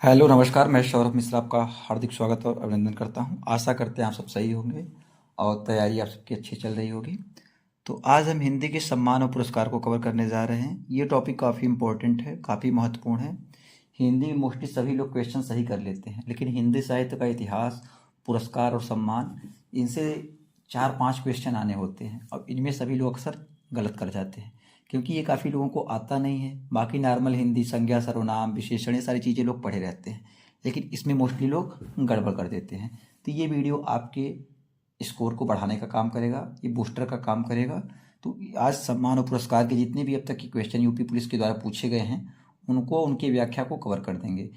Hello नमस्कार। मैं सौरभ मिश्रा आपका हार्दिक स्वागत और अभिनंदन करता हूं। आशा करते हैं आप सब सही होंगे और तैयारी आप सबकी अच्छी चल रही होगी। तो आज हम हिंदी के सम्मान और पुरस्कार को कवर करने जा रहे हैं। ये टॉपिक काफ़ी इम्पोर्टेंट है, काफ़ी महत्वपूर्ण है। हिंदी में मोस्टली सभी लोग क्वेश्चन सही कर लेते हैं, लेकिन हिंदी साहित्य का इतिहास, पुरस्कार और सम्मान, इनसे 4-5 क्वेश्चन आने होते हैं और इनमें सभी लोग अक्सर गलत कर जाते हैं, क्योंकि ये काफ़ी लोगों को आता नहीं है। बाकी नॉर्मल हिंदी, संज्ञा, सर्वनाम, विशेषण, ये सारी चीज़ें लोग पढ़े रहते हैं, लेकिन इसमें मोस्टली लोग गड़बड़ कर देते हैं। तो ये वीडियो आपके स्कोर को बढ़ाने का काम करेगा, ये बूस्टर का काम करेगा। तो आज सम्मान और पुरस्कार के जितने भी अब तक के क्वेश्चन यूपी पुलिस के द्वारा पूछे गए हैं, उनको, उनकी व्याख्या को कवर कर देंगे।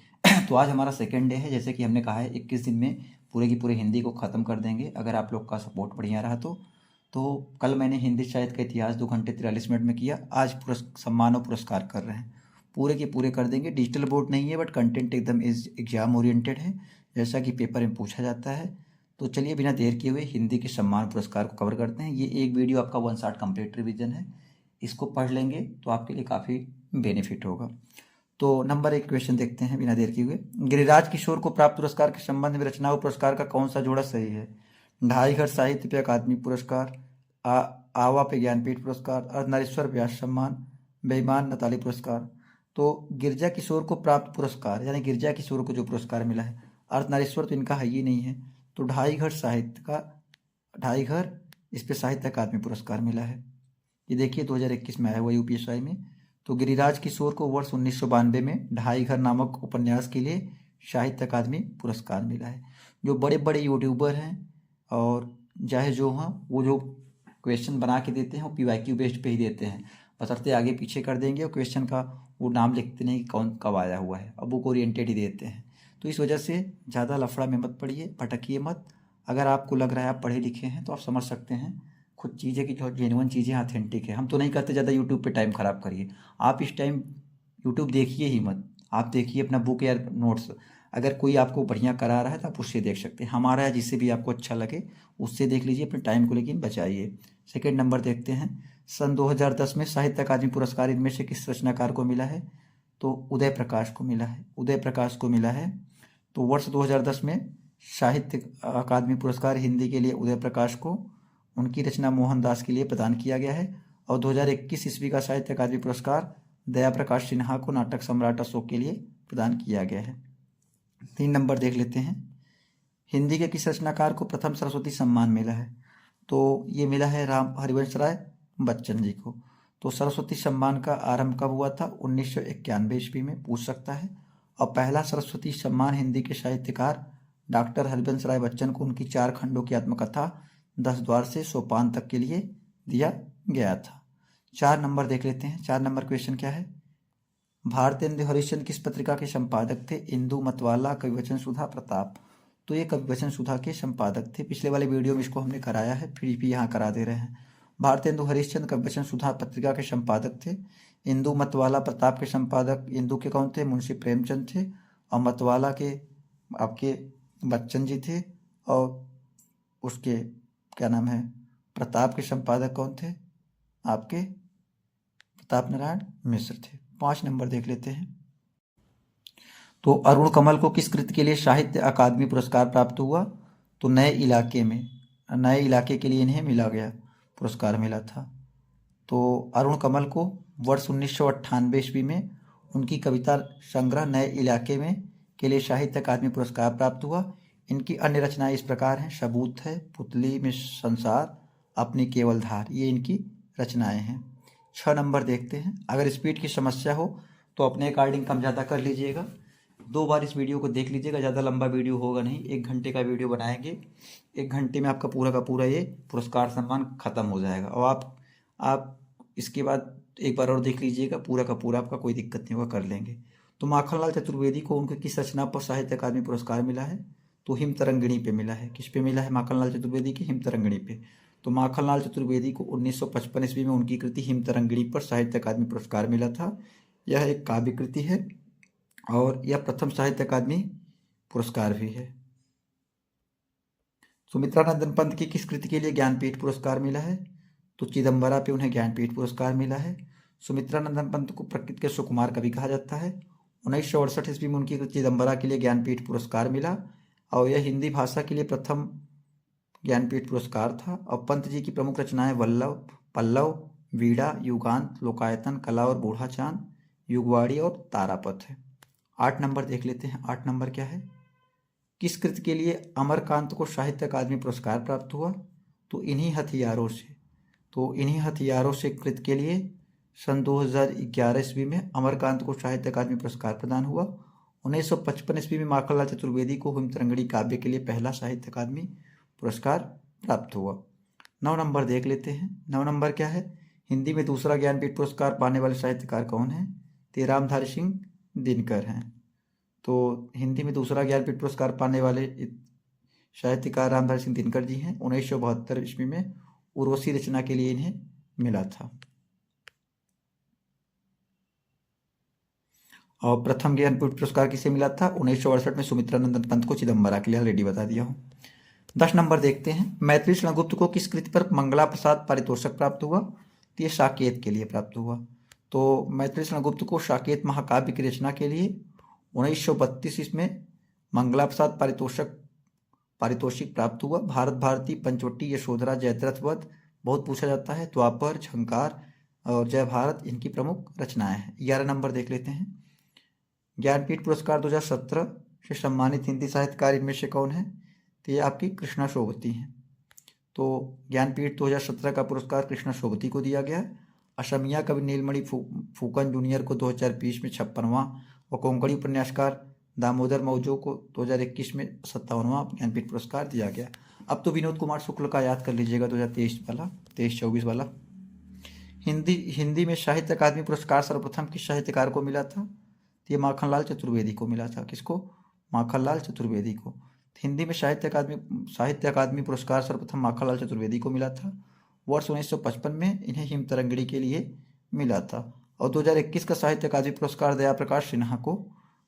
तो आज हमारा सेकेंड डे है। जैसे कि हमने कहा है 21 दिन में पूरे की पूरे हिंदी को ख़त्म कर देंगे, अगर आप लोग का सपोर्ट बढ़िया रहा तो कल मैंने हिंदी साहित्य का इतिहास 2 घंटे 43 मिनट में किया। आज सम्मान और पुरस्कार कर रहे हैं, पूरे के पूरे कर देंगे। डिजिटल बोर्ड नहीं है, बट कंटेंट एकदम एग्जाम ओरिएंटेड है, जैसा कि पेपर में पूछा जाता है। तो चलिए बिना देर किए हुए हिंदी के सम्मान पुरस्कार को कवर करते हैं। ये एक वीडियो आपका 1 शॉट कंप्लीट रिवीजन है, इसको पढ़ लेंगे तो आपके लिए काफ़ी बेनिफिट होगा। तो नंबर 1 क्वेश्चन देखते हैं बिना देर किए हुए। गिरिराज किशोर को प्राप्त पुरस्कार के संबंध में रचना और पुरस्कार का कौन सा जोड़ा सही है? ढाई घर साहित्य पे अकादमी पुरस्कार, आवा पे ज्ञानपीठ पुरस्कार, अर्धनारीश्वर व्यास सम्मान, बेईमान नताली पुरस्कार। तो गिरजा किशोर को प्राप्त पुरस्कार, यानी गिरजा किशोर को जो पुरस्कार मिला है, अर्धनारीश्वर तो इनका है ही नहीं है, तो ढाई घर इस पे साहित्य अकादमी पुरस्कार मिला है। ये देखिए 2021 में आया हुआ यूपीएसआई में। तो गिरिराज किशोर को वर्ष 1992 में ढाई घर नामक उपन्यास के लिए साहित्य अकादमी पुरस्कार मिला है। जो बड़े बड़े यूट्यूबर हैं और चाहे जो हैं, वो जो क्वेश्चन बना के देते हैं वो पीवाईक्यू बेस्ड पे ही देते हैं, बशर्ते आगे पीछे कर देंगे और क्वेश्चन का वो नाम लिखते नहीं कि कौन कब आया हुआ है, अब बुक ओरिएंटेड ही देते हैं। तो इस वजह से ज़्यादा लफड़ा में मत पड़िए, भटकिए मत। अगर आपको लग रहा है आप पढ़े लिखे हैं तो आप समझ सकते हैं खुद चीज़ें की जो जेन्युइन चीज़ें ऑथेंटिक है। हम तो नहीं कहते ज़्यादा यूट्यूब पे टाइम ख़राब करिए, आप इस टाइम यूट्यूब देखिए ही मत। आप देखिए अपना बुक या नोट्स, अगर कोई आपको बढ़िया करा रहा है तो आप उससे देख सकते हैं, हमारा या जिससे भी आपको अच्छा लगे उससे देख लीजिए, अपने टाइम को लेकिन बचाइए। सेकेंड नंबर देखते हैं। सन 2010 में साहित्य अकादमी पुरस्कार इनमें से किस रचनाकार को मिला है? तो उदय प्रकाश को मिला है, उदय प्रकाश को मिला है। तो वर्ष 2010 में साहित्य अकादमी पुरस्कार हिंदी के लिए उदय प्रकाश को उनकी रचना मोहनदास के लिए प्रदान किया गया है। और 2021 ईस्वी का साहित्य अकादमी पुरस्कार दया प्रकाश सिन्हा को नाटक सम्राट अशोक के लिए प्रदान किया गया है। 3 नंबर देख लेते हैं। हिंदी के किस रचनाकार को प्रथम सरस्वती सम्मान मिला है? तो ये मिला है राम हरिवंश राय बच्चन जी को। तो सरस्वती सम्मान का आरंभ कब हुआ था? 1991 ईस्वी में, पूछ सकता है। और पहला सरस्वती सम्मान हिंदी के साहित्यकार डॉक्टर हरिवंश राय बच्चन को उनकी 4 खंडों की आत्मकथा 10 द्वार से सोपान तक के लिए दिया गया था। 4 नंबर देख लेते हैं। 4 नंबर क्वेश्चन क्या है? भारतेंदु हरिश्चंद्र किस पत्रिका के संपादक थे? इंदु, मतवाला, कविवचन सुधा, प्रताप। तो ये कविवचन सुधा के संपादक थे। पिछले वाले वीडियो में इसको हमने कराया है, फिर भी यहाँ करा दे रहे हैं। भारतेंदु हरिश्चंद्र कविवचन सुधा पत्रिका के संपादक थे। इंदु, मतवाला, प्रताप के संपादक इंदु के कौन थे? मुंशी प्रेमचंद थे। और मतवाला के आपके बच्चन जी थे। और उसके क्या नाम है, प्रताप के संपादक कौन थे? आपके प्रताप नारायण मिश्र थे। 5 नंबर देख लेते हैं। तो अरुण कमल को किस कृति के लिए साहित्य अकादमी पुरस्कार प्राप्त हुआ? तो नए इलाके में, नए इलाके के लिए इन्हें मिला गया, पुरस्कार मिला था। तो अरुण कमल को वर्ष 1998 ईस्वी में उनकी कविता संग्रह नए इलाके में के लिए साहित्य अकादमी पुरस्कार प्राप्त हुआ। इनकी अन्य रचनाएं इस प्रकार हैं। सबूत है, पुतली में संसार, अपनी केवल धार, ये इनकी रचनाएं हैं। 6 नंबर देखते हैं। अगर स्पीड की समस्या हो तो अपने अकॉर्डिंग कम ज़्यादा कर लीजिएगा। 2 बार इस वीडियो को देख लीजिएगा, ज़्यादा लंबा वीडियो होगा नहीं, 1 घंटे का वीडियो बनाएंगे। 1 घंटे में आपका पूरा का पूरा ये पुरस्कार सम्मान खत्म हो जाएगा। और आप इसके बाद एक बार और देख लीजिएगा, पूरा का पूरा आपका कोई दिक्कत नहीं होगा, कर लेंगे। तो माखनलाल चतुर्वेदी को उनके किस रचना पर साहित्य अकादमी पुरस्कार मिला है? तो हिम तरंगिणी पे मिला है। किस पे मिला है? माखनलाल चतुर्वेदी की हिम तरंगिणी पे। तो माखनलाल चतुर्वेदी को 1955 ईस्वी में उनकी कृति हिम तरंगिणी पर साहित्य अकादमी पुरस्कार मिला था। यह एक काव्य कृति है और यह प्रथम साहित्य अकादमी पुरस्कार भी है। सुमित्रानंदन पंत की किस कृति के लिए ज्ञानपीठ पुरस्कार मिला है? तो चिदम्बरा पे उन्हें ज्ञानपीठ पुरस्कार मिला है। सुमित्रानंदन पंत को प्रकृति के सुकुमार कवि कहा जाता है। 1968 ईस्वी में उनकी चिदम्बरा के लिए ज्ञानपीठ पुरस्कार मिला और यह हिंदी भाषा के लिए प्रथम ज्ञानपीठ पुरस्कार था। और पंत जी की प्रमुख रचनाएं वल्लभ, पल्लव, वीणा, युगांत, लोकायतन, कला और बूढ़ा चांद, युगवाड़ी और तारापथ है। 8 नंबर देख लेते हैं। 8 नंबर क्या है? किस कृत के लिए अमरकांत को साहित्य अकादमी पुरस्कार प्राप्त हुआ? तो इन्हीं हथियारों से। तो इन्हीं हथियारों से कृत के लिए सन 2011 ईस्वी में अमरकांत को साहित्य अकादमी पुरस्कार प्रदान हुआ। 1955 ईस्वी में माखनलाल चतुर्वेदी को हिमतरंगिणी काव्य के लिए पहला साहित्य अकादमी पुरस्कार प्राप्त हुआ। 9 नंबर देख लेते हैं। 9 नंबर क्या है? हिंदी में दूसरा ज्ञानपीठ पुरस्कार पाने वाले साहित्यकार कौन है? तो रामधारी सिंह दिनकर हैं। तो हिंदी में दूसरा ज्ञानपीठ पुरस्कार पाने वाले साहित्यकार रामधारी सिंह दिनकर जी हैं। 1972 ईस्वी में उर्वशी रचना के लिए इन्हें मिला था। और प्रथम ज्ञानपीठ पुरस्कार किसे मिला था? 1968 में सुमित्रा नंदन पंत को चिदम्बरा के लिए ऑलरेडी बता दिया हूँ। 10 नंबर देखते हैं। मैथिली शरण गुप्त को किस कृति पर मंगला प्रसाद पारितोषिक प्राप्त हुआ? तो ये साकेत के लिए प्राप्त हुआ। तो मैथिली शरण गुप्त को साकेत महाकाव्य की रचना के लिए 1932 ईस्वी में मंगला प्रसाद पारितोषिक प्राप्त हुआ। भारत भारती, पंचवटी, यशोधरा, जयद्रथ वध बहुत पूछा जाता है। द्वापर, झंकार और जय भारत इनकी प्रमुख रचनाएं हैं। 11 नंबर देख लेते हैं। ज्ञानपीठ पुरस्कार 2017 से सम्मानित हिंदी साहित्यकार इनमें से कौन है? तो ये आपकी कृष्णा शोभती हैं। तो ज्ञानपीठ 2017 का पुरस्कार कृष्णा शोभती को दिया गया है। असमिया कवि नीलमणि फूकन जूनियर को 2020 में 56वां और कोंकणी उपन्यासकार दामोदर मौजो को 2021 में 57वां ज्ञानपीठ पुरस्कार दिया गया। अब तो विनोद कुमार शुक्ल का याद कर लीजिएगा 2023-24 वाला। हिंदी में साहित्य अकादमी पुरस्कार सर्वप्रथम किस साहित्यकार को मिला था? तो ये माखनलाल चतुर्वेदी को मिला था। किसको? माखनलाल चतुर्वेदी को। हिंदी में साहित्य अकादमी पुरस्कार सर्वप्रथम माखनलाल चतुर्वेदी को मिला था। वर्ष 1955 में इन्हें हिमतरंगिणी के लिए मिला था। और 2021 का साहित्य अकादमी पुरस्कार दया प्रकाश सिन्हा को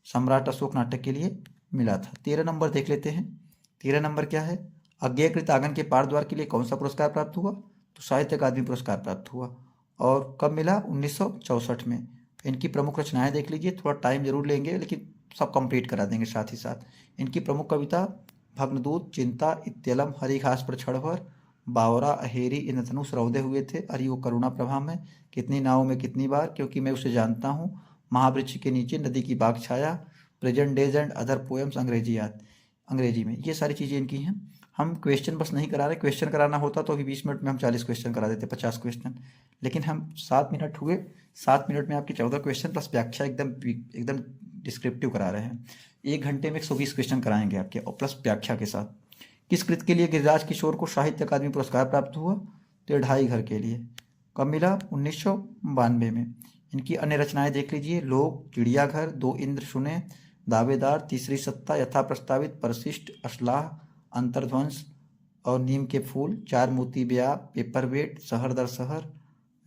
सम्राट अशोक नाटक के लिए मिला था। 13 नंबर देख लेते हैं। 13 नंबर क्या है? अज्ञेयकृत आंगन के पार द्वार के लिए कौन सा पुरस्कार प्राप्त हुआ? तो साहित्य अकादमी पुरस्कार प्राप्त हुआ। और कब मिला? 1964 में। इनकी प्रमुख रचनाएं देख लीजिए, थोड़ा टाइम जरूर लेंगे लेकिन सब कंप्लीट करा देंगे साथ ही साथ। इनकी प्रमुख कविता भग्नदूत, चिंता, इत्यलम, हरी घास पर क्षणभर, बावरा, अहेरी, इंद्रधनुष रौदे हुए थे, अरे वो करुणा प्रभा में, कितनी नावों में कितनी बार, क्योंकि मैं उसे जानता हूँ, महावृक्ष के नीचे, नदी की बाग छाया, present days and other poems अंग्रेजी में। ये सारी चीज़ें इनकी हैं। हम क्वेश्चन बस नहीं करा रहे। क्वेश्चन कराना होता तो अभी 20 मिनट में हम 40 क्वेश्चन करा देते, 50 क्वेश्चन। लेकिन हम 7 मिनट हुए, 7 मिनट में आपके 14 क्वेश्चन प्लस व्याख्या एकदम डिस्क्रिप्टिव करा रहे हैं। 1 घंटे में 120 क्वेश्चन कराएंगे आपके और प्लस व्याख्या के साथ। किस कृत के लिए गिरिराज किशोर को साहित्य अकादमी पुरस्कार प्राप्त हुआ? तो ढाई घर के लिए। कब मिला? 1992 में। इनकी अन्य रचनाएं देख लीजिए। लोग, चिड़ियाघर, दो इंद्र सुने, दावेदार, तीसरी सत्ता, यथा प्रस्तावित, परशिष्ट, असलाह, अंतर्ध्वंस और नीम के फूल, चार मोती ब्याह, पेपरवेट, शहर दर शहर,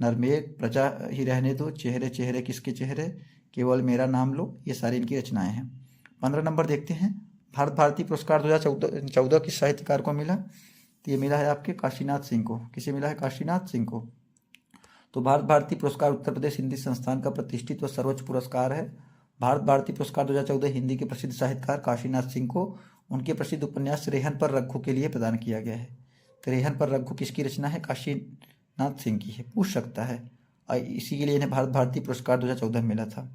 नरमेघ, प्रजा ही रहने दो, चेहरे चेहरे किसके चेहरे, केवल मेरा नाम लो, ये सारी इनकी रचनाएं हैं। 15 नंबर देखते हैं। भारत भारती पुरस्कार 2014 किस साहित्यकार को मिला? तो ये मिला है आपके काशीनाथ सिंह को। किसे मिला है? काशीनाथ सिंह को। तो भारत भारती पुरस्कार उत्तर प्रदेश हिंदी संस्थान का प्रतिष्ठित व सर्वोच्च पुरस्कार है। भारत भारती पुरस्कार 2014 हिंदी के प्रसिद्ध साहित्यकार काशीनाथ सिंह को उनके प्रसिद्ध उपन्यास रेहन पर रघु के लिए प्रदान किया गया है। तो रेहन पर रघु किसकी रचना है? काशीनाथ सिंह की है, पूछ सकता है। और इसी के लिए इन्हें भारत भारती पुरस्कार 2014 में मिला था।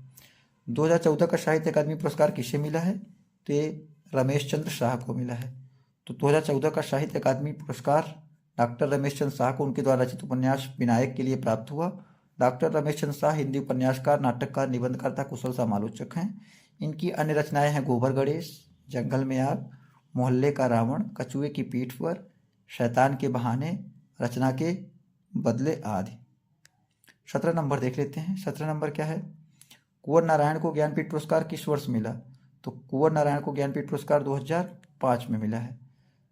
2014 का साहित्य अकादमी पुरस्कार किसे मिला है? तो ये रमेश चंद्र शाह को मिला है। तो 2014 का साहित्य अकादमी पुरस्कार डॉक्टर रमेश चंद्र शाह को उनके द्वारा रचित उपन्यास विनायक के लिए प्राप्त हुआ। डॉक्टर रमेश चंद्र शाह हिंदी उपन्यासकार, नाटककार, निबंधकर्ता, कुशल समालोचक हैं। इनकी अन्य रचनाएं हैं गोबर गणेश, जंगल में आग, मोहल्ले का रावण, कछुए की पीठ पर, शैतान के बहाने, रचना के बदले आदि। 17 नंबर देख लेते हैं। 17 नंबर क्या है? कुंवर नारायण को ज्ञानपीठ पुरस्कार किस वर्ष मिला? तो कुंवर नारायण को ज्ञानपीठ पुरस्कार 2005 में मिला है।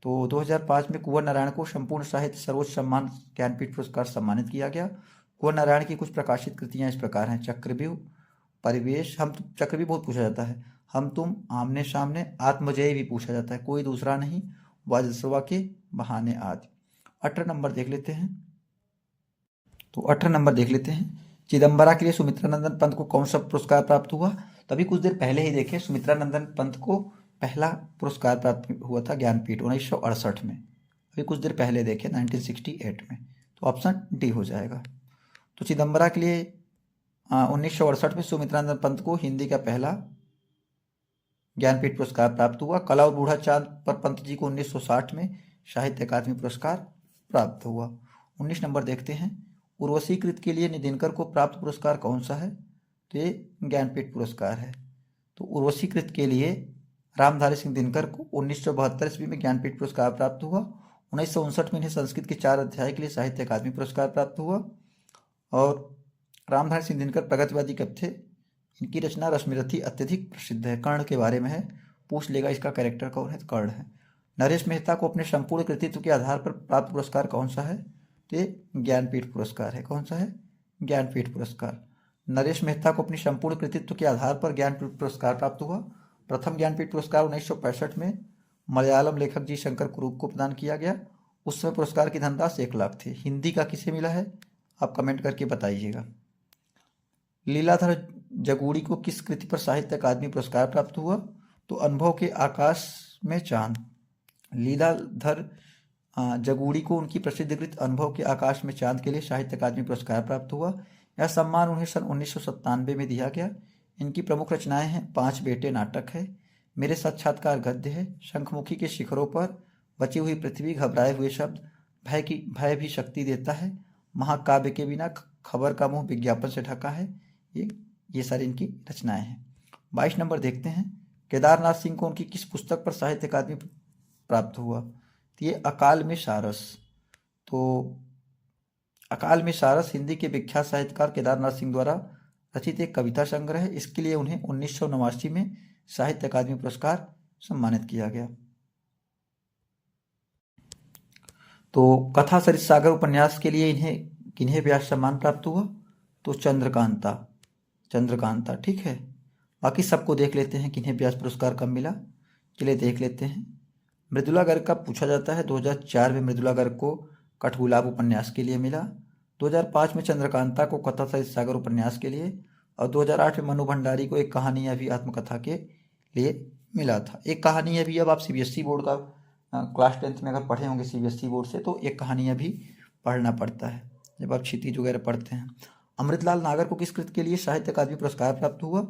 तो 2005 में कुंवर नारायण को संपूर्ण साहित्य सर्वोच्च सम्मान ज्ञानपीठ पुरस्कार सम्मानित किया गया। कुंवर नारायण की कुछ प्रकाशित कृतियां इस प्रकार हैं। चक्रव्यूह, परिवेश, चक्रव्यूह बहुत पूछा जाता है, हम तुम, आमने सामने, आत्मजय भी पूछा जाता है, कोई दूसरा नहीं, वज्रसभा के बहाने आदि। 18 नंबर देख लेते हैं। तो 18 नंबर देख लेते हैं। चिदम्बरा के लिए सुमित्रा नंदन पंत को कौन सा पुरस्कार प्राप्त हुआ? तो अभी कुछ देर पहले ही देखें, सुमित्रा नंदन पंत को पहला पुरस्कार प्राप्त हुआ था ज्ञानपीठ 1968 में। अभी कुछ देर पहले देखें 1968 में, तो ऑप्शन डी हो जाएगा। तो चिदम्बरा के लिए 1968 में सुमित्रा नंदन पंत को हिंदी का पहला ज्ञानपीठ पुरस्कार प्राप्त हुआ। कला और बूढ़ा चांद पर पंत जी को 1960 में साहित्य अकादमी पुरस्कार प्राप्त हुआ। 19 नंबर देखते हैं, उर्वशी कृत के लिए निदिनकर को प्राप्त पुरस्कार कौन सा है? तो ये ज्ञानपीठ पुरस्कार है। तो उर्वशी कृत के लिए रामधारी सिंह दिनकर को 1972 ईस्वी में ज्ञानपीठ पुरस्कार प्राप्त हुआ। 1959 में इन्हें संस्कृत के 4 अध्याय के लिए साहित्य अकादमी पुरस्कार प्राप्त हुआ। और रामधारी सिंह दिनकर प्रगतिवादी कवि थे। इनकी रचना रश्मिरथी अत्यधिक प्रसिद्ध है। कर्ण के बारे में है, पूछ लेगा इसका कैरेक्टर कौन है, तो कर्ण है। नरेश मेहता को अपने संपूर्ण कृतित्व के आधार पर प्राप्त पुरस्कार कौन सा है? तो ये ज्ञानपीठ पुरस्कार है। कौन सा है? ज्ञानपीठ पुरस्कार। नरेश मेहता को अपनी संपूर्ण कृतित्व के आधार पर ज्ञानपीठ पुरस्कार प्राप्त हुआ। प्रथम ज्ञानपीठ पुरस्कार 1965 में मलयालम लेखक जी शंकर कुरूप को प्रदान किया गया। उस समय पुरस्कार की धनराशि 1 लाख थी। हिंदी का किसे मिला है? आप कमेंट करके बताइएगा। लीलाधर जगूड़ी को किस कृति पर साहित्य अकादमी पुरस्कार प्राप्त हुआ? तो अनुभव के आकाश में चांद। लीलाधर जगूड़ी को उनकी प्रसिद्ध कृत अनुभव के आकाश में चांद के लिए साहित्य अकादमी पुरस्कार प्राप्त हुआ। यह सम्मान उन्हें सन 1997 में दिया गया। इनकी प्रमुख रचनाएं हैं 5 बेटे नाटक है, मेरे साक्षात्कार गद्य है, शंखमुखी के शिखरों पर, बची हुई पृथ्वी, घबराए हुए शब्द, भय भी शक्ति देता है, महाकाव्य के बिना, खबर का मुंह विज्ञापन से ढका है। ये सारी इनकी रचनाएं हैं। 22 नंबर देखते हैं, केदारनाथ सिंह को उनकी किस पुस्तक पर साहित्य अकादमी प्राप्त हुआ? तो ये अकाल में सारस। तो अकाल में सारस हिंदी के विख्यात साहित्यकार केदारनाथ सिंह द्वारा रचित एक कविता संग्रह है। इसके लिए उन्हें 1989 में साहित्य अकादमी पुरस्कार सम्मानित किया गया। तो कथा सरित सागर उपन्यास के लिए किन्हें व्यास सम्मान प्राप्त हुआ? तो चंद्रकांता। ठीक है, बाकी सबको देख लेते हैं किन्हें व्यास पुरस्कार कब मिला। चलिए देख लेते हैं। मृदुला गर्ग का पूछा जाता है। 2004 में मृदुला गर्ग को कठगुलाब उपन्यास के लिए मिला। 2005 में चंद्रकांता को कथा सरित सागर उपन्यास के लिए, और 2008 में मनु भंडारी को एक कहानी अभी आत्मकथा के लिए मिला था। एक कहानी अभी, अब आप सीबीएसई बोर्ड का क्लास 10th में अगर पढ़े होंगे सीबीएसई बोर्ड से, तो एक कहानी अभी पढ़ना पड़ता है जब आप क्षितिज वगैरह पढ़ते हैं। अमृतलाल नागर को किस कृत के लिए साहित्य अकादमी पुरस्कार प्राप्त हुआ?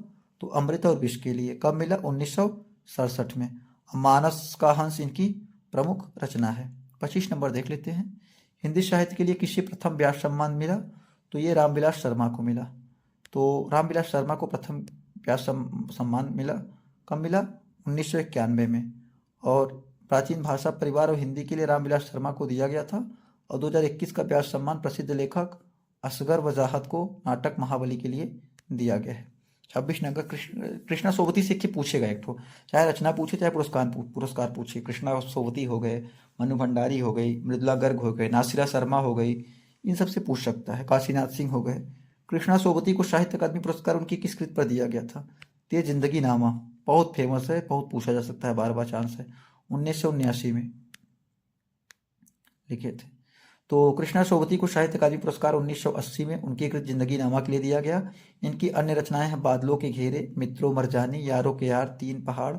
तो अमृत और विष के लिए। कब मिला? 1967 में। मानस का हंस इनकी प्रमुख रचना है। 25 नंबर देख लेते हैं, हिंदी साहित्य के लिए किसे प्रथम व्यास सम्मान मिला? तो ये रामविलास शर्मा को मिला। तो रामविलास शर्मा को प्रथम व्यास सम्मान मिला। कब मिला? 1991 में। और प्राचीन भाषा, परिवार और हिंदी के लिए रामविलास शर्मा को दिया गया था। और 2021 का व्यास सम्मान प्रसिद्ध लेखक असगर वजाहत को नाटक महाबली के लिए दिया गया है। 26 नंबर, कृष्णा सोबती से पूछेगा एक तो, चाहे रचना पूछे चाहे पुरस्कार पूछे। कृष्णा सोबती हो गए, मनु भंडारी हो गई, मृदुला गर्ग हो गए, नासिरा शर्मा हो गई, इन सब से पूछ सकता है। काशीनाथ सिंह हो गए। कृष्णा सोबती को साहित्य अकादमी पुरस्कार उनकी किस कृत पर दिया गया था? ते जिंदगी नामा, बहुत फेमस है, बहुत पूछा जा सकता है, बार बार चांस है। 1979 में लिखे थे। तो कृष्णा सोबती को साहित्य अकादमी पुरस्कार 1980 में उनकी कृत जिंदगी नामा के लिए दिया गया। इनकी अन्य रचनाएं हैं बादलों के घेरे, मित्रों मरजानी, यारों के यार, 3 पहाड़।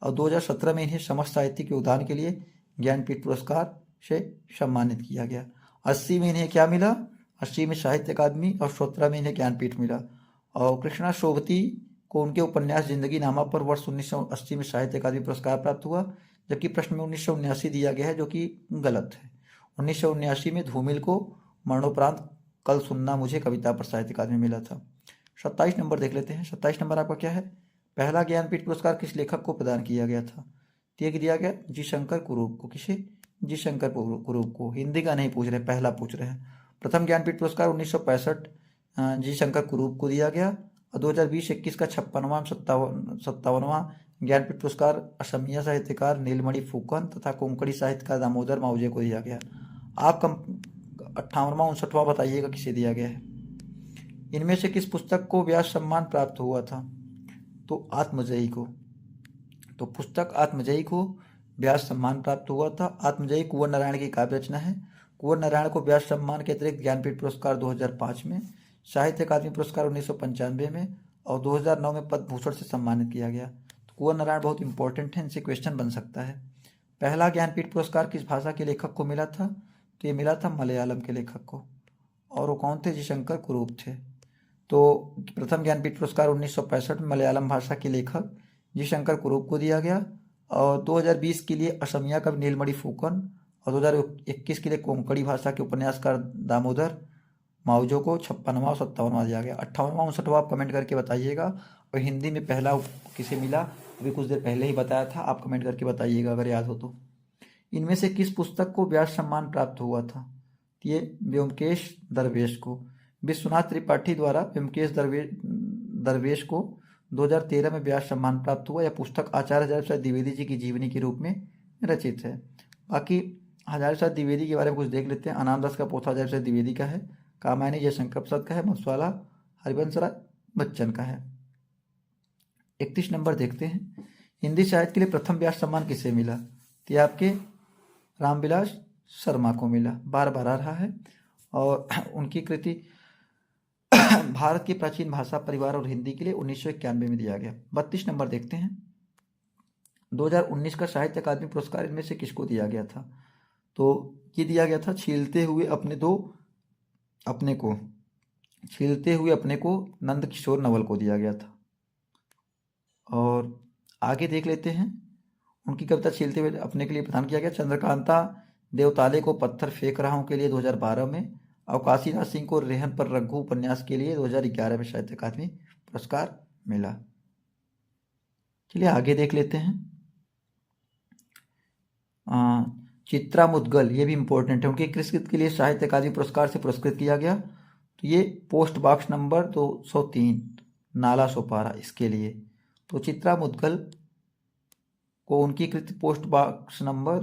और 2017 में इन्हें समस्त साहित्य के उदान के लिए ज्ञानपीठ पुरस्कार से सम्मानित किया गया। 80 में इन्हें क्या मिला? 80 में साहित्य अकादमी, और 17 में इन्हें ज्ञानपीठ मिला। और कृष्णा सोबती को उनके उपन्यास जिंदगी नामा पर वर्ष 1980 में साहित्य अकादमी पुरस्कार प्राप्त हुआ, जबकि प्रश्न में 1979 दिया गया है, जो कि गलत है। 1979 में धूमिल को मरणोपरांत कल सुनना मुझे कविता पर साहित्य अकादमी मिला था। 27 नंबर देख लेते हैं। 27 नंबर आपका क्या है? पहला ज्ञानपीठ पुरस्कार किस लेखक को प्रदान किया गया था? तो दिया गया जी शंकर कुरूप को। किसे? जी शंकर कुरूप को। हिंदी का नहीं पूछ रहे, पहला पूछ रहे हैं। प्रथम ज्ञानपीठ पुरस्कार 1965 जी शंकर कुरूप को दिया गया। और 2020-21 का 56वां ज्ञानपीठ पुरस्कार असमिया साहित्यकार नीलमणि फुकन तथा कोंकणी साहित्यकार दामोदर माउजे को दिया गया। आप 58वां 59वां बताइएगा किसे दिया गया है। इनमें से किस पुस्तक को व्यास सम्मान प्राप्त हुआ था? तो आत्मजयी को। तो पुस्तक आत्मजयी को व्यास सम्मान प्राप्त हुआ था। आत्मजयी कुंवर नारायण की काव्य रचना है। कुंवर नारायण को व्यास सम्मान के अतिरिक्त ज्ञानपीठ पुरस्कार 2005 में, साहित्य अकादमी पुरस्कार 1995 में, और 2009 में पद्म भूषण से सम्मानित किया गया। तो कुंवर नारायण बहुत इंपॉर्टेंट है, इनसे क्वेश्चन बन सकता है। पहला ज्ञानपीठ पुरस्कार किस भाषा के लेखक को मिला था? तो ये मिला था मलयालम के लेखक को, और वो कौन थे? जी शंकर कुरूप थे। तो प्रथम ज्ञानपीठ पुरस्कार 1965 में मलयालम भाषा के लेखक जी शंकर कुरूप को दिया गया, और 2020 के लिए असमिया कवि नीलमणि फुकन, और 2021 के लिए कोंकणी भाषा के उपन्यासकार दामोदर माउजो को 56वां और 57वां दिया गया। 58वां 59वां आप कमेंट करके बताइएगा। और हिंदी में पहला किसे मिला, अभी कुछ देर पहले ही बताया था, आप कमेंट करके बताइएगा अगर याद हो तो। इनमें से किस पुस्तक को व्यास सम्मान प्राप्त हुआ था? ये व्योमकेश दरवेश को। विश्वनाथ त्रिपाठी द्वारा व्योमकेश दरवेश को 2013 में व्यास सम्मान प्राप्त हुआ। यह पुस्तक आचार्य हजारी प्रसाद द्विवेदी जी की जीवनी के रूप में रचित है। बाकी हजारी प्रसाद द्विवेदी के बारे में कुछ देख लेते हैं। अनामदास का पोथा हजारी प्रसाद द्विवेदी का है, कामायनी जयशंकर प्रसाद का है, मधुशाला हरिवंश राय बच्चन का है। 31 नंबर देखते हैं। हिंदी साहित्य के लिए प्रथम व्यास सम्मान किसे मिला? तो आपके रामविलास शर्मा को मिला, बार बार आ रहा है। और उनकी कृति भारत की प्राचीन भाषा परिवार और हिंदी के लिए 1991 में दिया गया। 32 नंबर देखते हैं। 2019 का साहित्य अकादमी पुरस्कार इनमें से किसको दिया गया था? तो ये दिया गया था छीलते हुए अपने को नंद किशोर नवल को दिया गया था। और आगे देख लेते हैं। उनकी कविता छीलते हुए अपने के लिए प्रदान किया गया चंद्रकांता देवताले को पत्थर फेंक रहा हूं के लिए 2012 में, और काशीनाथ सिंह को रेहन पर रघु उपन्यास के लिए 2011 में साहित्य अकादमी पुरस्कार मिला। चलिए आगे देख लेते हैं। चित्रा मुद्गल, ये भी इंपॉर्टेंट है, उनकी किस कृत के लिए साहित्य अकादमी पुरस्कार से पुरस्कृत किया गया? तो ये post box number 203 Nala Sopara, इसके लिए। तो चित्रा मुद्गल को उनकी कृत post box number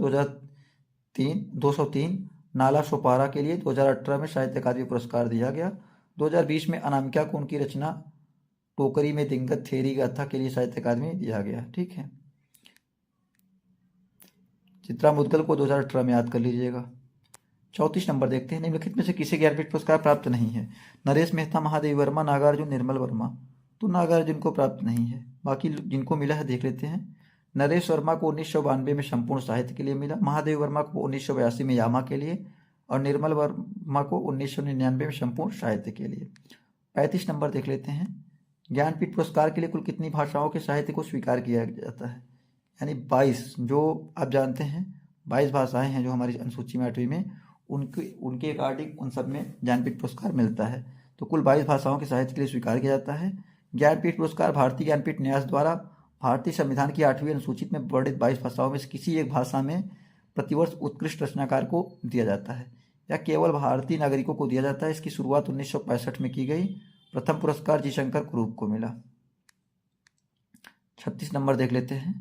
203 Nala Sopara के लिए 2018 में साहित्य अकादमी पुरस्कार दिया गया। 2020 में अनामिका को उनकी रचना टोकरी में दिंगत थेरी गाथा के लिए साहित्य अकादमी दिया गया। ठीक है, चित्रा मुद्गल को 2018 में याद कर लीजिएगा। 34 नंबर देखते हैं। निम्नलिखित में से किसे ज्ञानपीठ पुरस्कार प्राप्त नहीं है? नरेश मेहता, महादेवी वर्मा, नागार्जुन, निर्मल वर्मा। तो नागार्जुन को प्राप्त नहीं है। बाकी जिनको मिला है देख लेते हैं। नरेश वर्मा को 1992 में संपूर्ण साहित्य के लिए मिला, महादेवी वर्मा को 1982 में यामा के लिए, और निर्मल वर्मा को 1999 में संपूर्ण साहित्य के लिए। 35 नंबर देख लेते हैं। ज्ञानपीठ पुरस्कार के लिए कुल कितनी भाषाओं के साहित्य को स्वीकार किया जाता है? यानी 22, जो आप जानते हैं 22 भाषाएं हैं जो हमारी अनुसूची में 8वीं में, उनके अकॉर्डिंग उन सब में ज्ञानपीठ पुरस्कार मिलता है। तो कुल 22 भाषाओं के साहित्य के लिए स्वीकार किया जाता है। ज्ञानपीठ पुरस्कार भारतीय ज्ञानपीठ न्यास द्वारा भारतीय संविधान की 8वीं अनुसूचित में वर्णित 22 भाषाओं में से किसी एक भाषा में प्रतिवर्ष उत्कृष्ट रचनाकार को दिया जाता है, या केवल भारतीय नागरिकों को दिया जाता है। इसकी शुरुआत 1965 में की गई। प्रथम पुरस्कार जी शंकर कुरूप को मिला। 36 नंबर देख लेते हैं।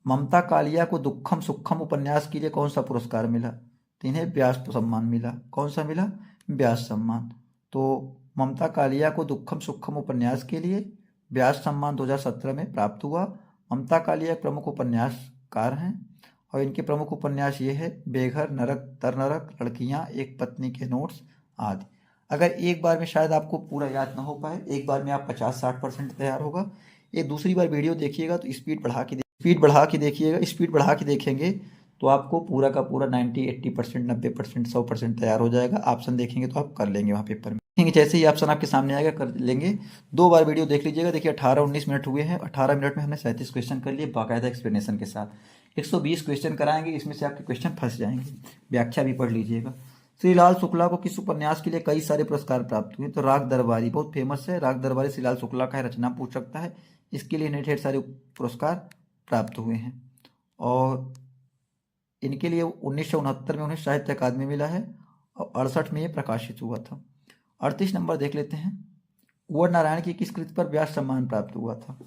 ममता कालिया को दुखम सुखम उपन्यास के लिए कौन सा पुरस्कार मिला? तो इन्हें व्यास सम्मान मिला। कौन सा मिला? व्यास सम्मान। तो ममता कालिया को दुखम सुखम उपन्यास के लिए व्यास सम्मान 2017 में प्राप्त हुआ। ममता कालिया एक प्रमुख उपन्यासकार हैं, और इनके प्रमुख उपन्यास ये है बेघर, नरक, तरनरक, लड़कियां, एक पत्नी के नोट्स आदि। अगर एक बार में शायद आपको पूरा याद ना हो पाए, एक बार में आप 50-60% तैयार होगा। एक दूसरी बार वीडियो देखिएगा तो स्पीड बढ़ा के देखिएगा। स्पीड बढ़ा के देखेंगे तो आपको पूरा का पूरा 90-80%, 90%, 100% तैयार हो जाएगा। ऑप्शन देखेंगे तो आप कर लेंगे वहाँ पेपर में। जैसे ही ऑप्शन आपके सामने आएगा कर लेंगे। 2 बार वीडियो देख लीजिएगा। देखिए 18-19 मिनट हुए हैं। 18 मिनट में हमने 37 क्वेश्चन कर लिए बाकायदा एक्सप्लेनेशन के साथ। 120 क्वेश्चन कराएंगे, इसमें से आपके क्वेश्चन फंस जाएंगे। व्याख्या भी पढ़ लीजिएगा। श्रीलाल शुक्ला को किस उपन्यास के लिए कई सारे पुरस्कार प्राप्त हुए? तो राग दरबारी बहुत फेमस है। राग दरबारी श्रीलाल शुक्ला का रचना पूछ सकता है, इसके लिए इन्हें ढेर सारे पुरस्कार प्राप्त हुए हैं। और इनके लिए 1969 में उन्हें साहित्य अकादमी मिला है, और 68 में ये प्रकाशित हुआ था। 38 नंबर देख लेते हैं। कुंवर नारायण की किस कृति पर व्यास सम्मान प्राप्त हुआ था?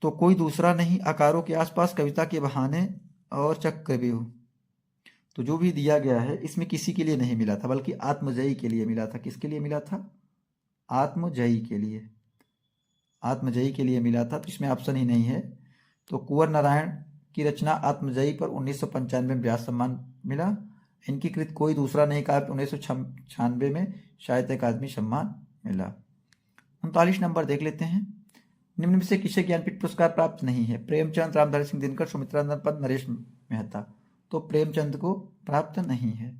तो कोई दूसरा नहीं, आकारों के आसपास, कविता के बहाने और चक्रव्यूह। तो जो भी दिया गया है इसमें किसी के लिए नहीं मिला था, बल्कि आत्मजयी के लिए मिला था। किसके लिए मिला था? आत्मजयी के लिए। आत्मजयी के लिए मिला था, तो इसमें ऑप्शन ही नहीं है। तो कुंवर नारायण की रचना आत्मजयी पर 1995 में व्यास सम्मान मिला। इनकी कृत कोई दूसरा नहीं कहा। 1996 में साहित्य अकादमी सम्मान मिला। 39 नंबर देख लेते हैं। निम्न में से किसे ज्ञानपीठ पुरस्कार प्राप्त नहीं है? प्रेमचंद, रामधारी सिंह दिनकर, सुमित्रानंद पंत, नरेश मेहता। तो प्रेमचंद को प्राप्त नहीं है।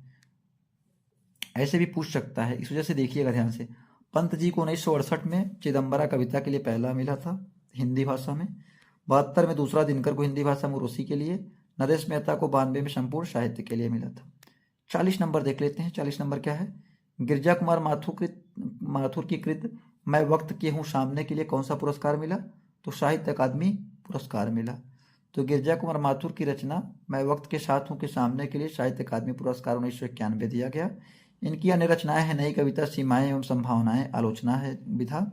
ऐसे भी पूछ सकता है, इस वजह से देखिएगा ध्यान से। पंत जी को 1968 में चिदम्बरा कविता के लिए पहला मिला था हिंदी भाषा में, 72 में दूसरा, दिनकर को हिंदी भाषा में उर्वशी के लिए, नरेश मेहता को 92 में संपूर्ण साहित्य के लिए मिला था। 40 नंबर देख लेते हैं। 40 नंबर क्या है? गिरजा कुमार माथुर की कृत मैं वक्त के हूँ सामने के लिए कौन सा पुरस्कार मिला? तो साहित्य अकादमी पुरस्कार मिला। तो गिरजा कुमार माथुर की रचना मैं वक्त के साथ हूँ के सामने के लिए साहित्य अकादमी पुरस्कार 1991 दिया गया। इनकी अन्य रचनाएं हैं नई कविता, सीमाएं एवं संभावनाएं, आलोचना है विधा,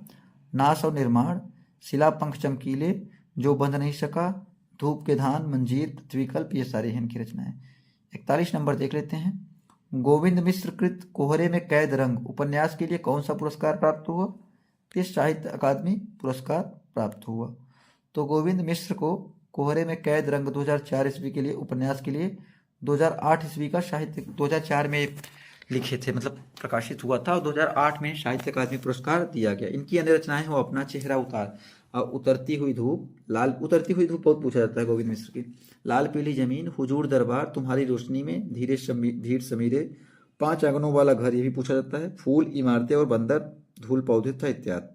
नाश और निर्माण, शिला पंख चमकीले, जो बंध नहीं सका, धूप के धान, मंजीर, पृथ्वीकल्प, ये सारी हैं इनकी रचनाएं। 41 नंबर देख लेते हैं। गोविंद मिश्र कृत कोहरे में कैद रंग उपन्यास के लिए कौन सा पुरस्कार प्राप्त हुआ? किस साहित्य अकादमी पुरस्कार प्राप्त हुआ? तो गोविंद मिश्र को कोहरे में कैद रंग 2004 ईस्वी के लिए उपन्यास के लिए 2008 ईस्वी का साहित्य 2004 में लिखे थे, मतलब प्रकाशित हुआ था, और 2008 में साहित्य अकादमी पुरस्कार दिया गया। इनकी अन्य रचनाएं हो अपना चेहरा उतार, उतरती हुई धूप, उतरती हुई धूप बहुत पूछा जाता है गोविंद मिश्र की, लाल पीली जमीन, हुजूर दरबार, तुम्हारी रोशनी में, धीर समीरे, 5 आंगनों वाला घर, ये भी पूछा जाता है, फूल, इमारतें और बंदर, धूल पौधे था इत्यादि।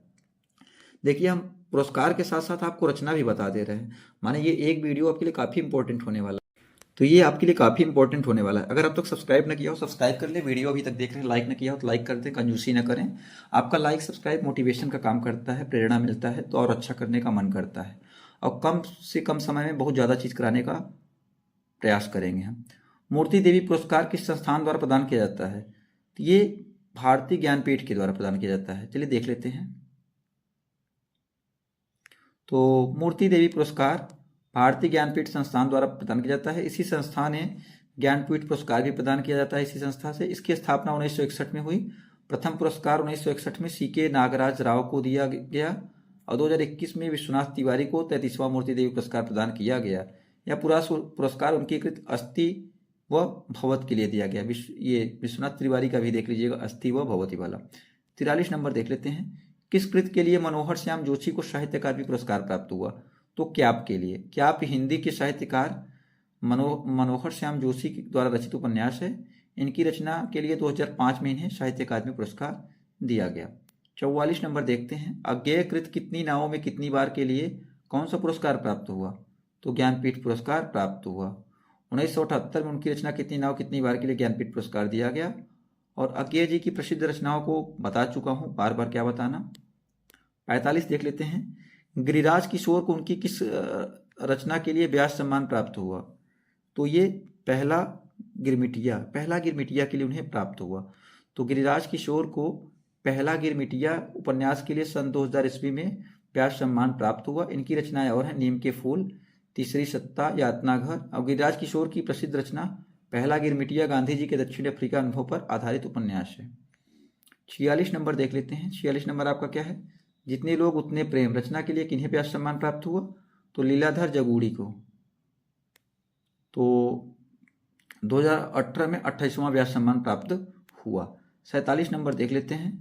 देखिए हम पुरस्कार के साथ साथ आपको रचना भी बता दे रहे हैं, माने ये एक वीडियो आपके लिए काफ़ी इंपॉर्टेंट होने वाला है। तो ये आपके लिए काफ़ी इंपॉर्टेंट होने वाला है। अगर अब तक सब्सक्राइब न किया हो सब्सक्राइब कर ले, वीडियो अभी तक देख रहे हैं लाइक न किया हो तो लाइक कर दें, कंजूसी न करें। आपका लाइक सब्सक्राइब मोटिवेशन का काम करता है, प्रेरणा मिलता है तो और अच्छा करने का मन करता है, और कम से कम समय में बहुत ज़्यादा चीज़ कराने का प्रयास करेंगे हम। मूर्ति देवी पुरस्कार किस संस्थान द्वारा प्रदान किया जाता है? तो ये भारतीय ज्ञानपीठ के द्वारा प्रदान किया जाता है। चलिए देख लेते हैं। तो मूर्ति देवी पुरस्कार भारतीय ज्ञानपीठ संस्थान द्वारा प्रदान किया जाता है। इसी संस्था ने ज्ञानपीठ पुरस्कार भी प्रदान किया जाता है इसी संस्था से। इसकी स्थापना 1961 में हुई। प्रथम पुरस्कार 1961 में CK नागराज राव को दिया गया और 2021 में विश्वनाथ तिवारी को 33वां मूर्ति देवी पुरस्कार प्रदान किया गया। यह पूरा पुरस्कार उनकी कृत अस्थि व भवत के लिए दिया गया। ये विश्वनाथ तिवारी का भी देख लीजिएगा, अस्थि व भवती वाला। 43 नंबर देख लेते हैं। किस कृत के लिए मनोहर श्याम जोशी को साहित्य अकादमी पुरस्कार प्राप्त हुआ? तो क्याप के लिए। क्याप हिंदी के साहित्यकार मनोहर श्याम जोशी द्वारा रचित उपन्यास है। इनकी रचना के लिए 2005 में इन्हें साहित्य अकादमी पुरस्कार दिया गया। 44 नंबर देखते हैं। अज्ञेय कृत कितनी नावों में कितनी बार के लिए कौन सा पुरस्कार प्राप्त हुआ? तो ज्ञानपीठ पुरस्कार प्राप्त हुआ। 1978 में उनकी रचना कितनी नाव कितनी बार के लिए ज्ञानपीठ पुरस्कार दिया गया। और अज्ञेय जी की प्रसिद्ध रचनाओं को बता चुका हूँ, बार बार क्या बताना। 45 देख लेते हैं। गिरिराज किशोर को उनकी किस रचना के लिए व्यास सम्मान प्राप्त हुआ? तो ये पहला गिरमिटिया के लिए उन्हें प्राप्त हुआ। तो गिरिराज किशोर को पहला गिरमिटिया उपन्यास के लिए सन 2000 ईस्वी में व्यास सम्मान प्राप्त हुआ। इनकी रचनाएं और हैं नीम के फूल, तीसरी सत्ता, यातना घर। और गिरिराज किशोर की प्रसिद्ध रचना पहला गिरमिटिया गांधी जी के दक्षिण अफ्रीका अनुभव पर आधारित उपन्यास है। 46 नंबर देख लेते हैं। 46 नंबर आपका क्या है? जितने लोग उतने प्रेम रचना के लिए किन्हें व्यास सम्मान प्राप्त हुआ? तो लीलाधर जगूड़ी को। तो 2018 में 28वां व्यास सम्मान प्राप्त हुआ। 47 नंबर देख लेते हैं।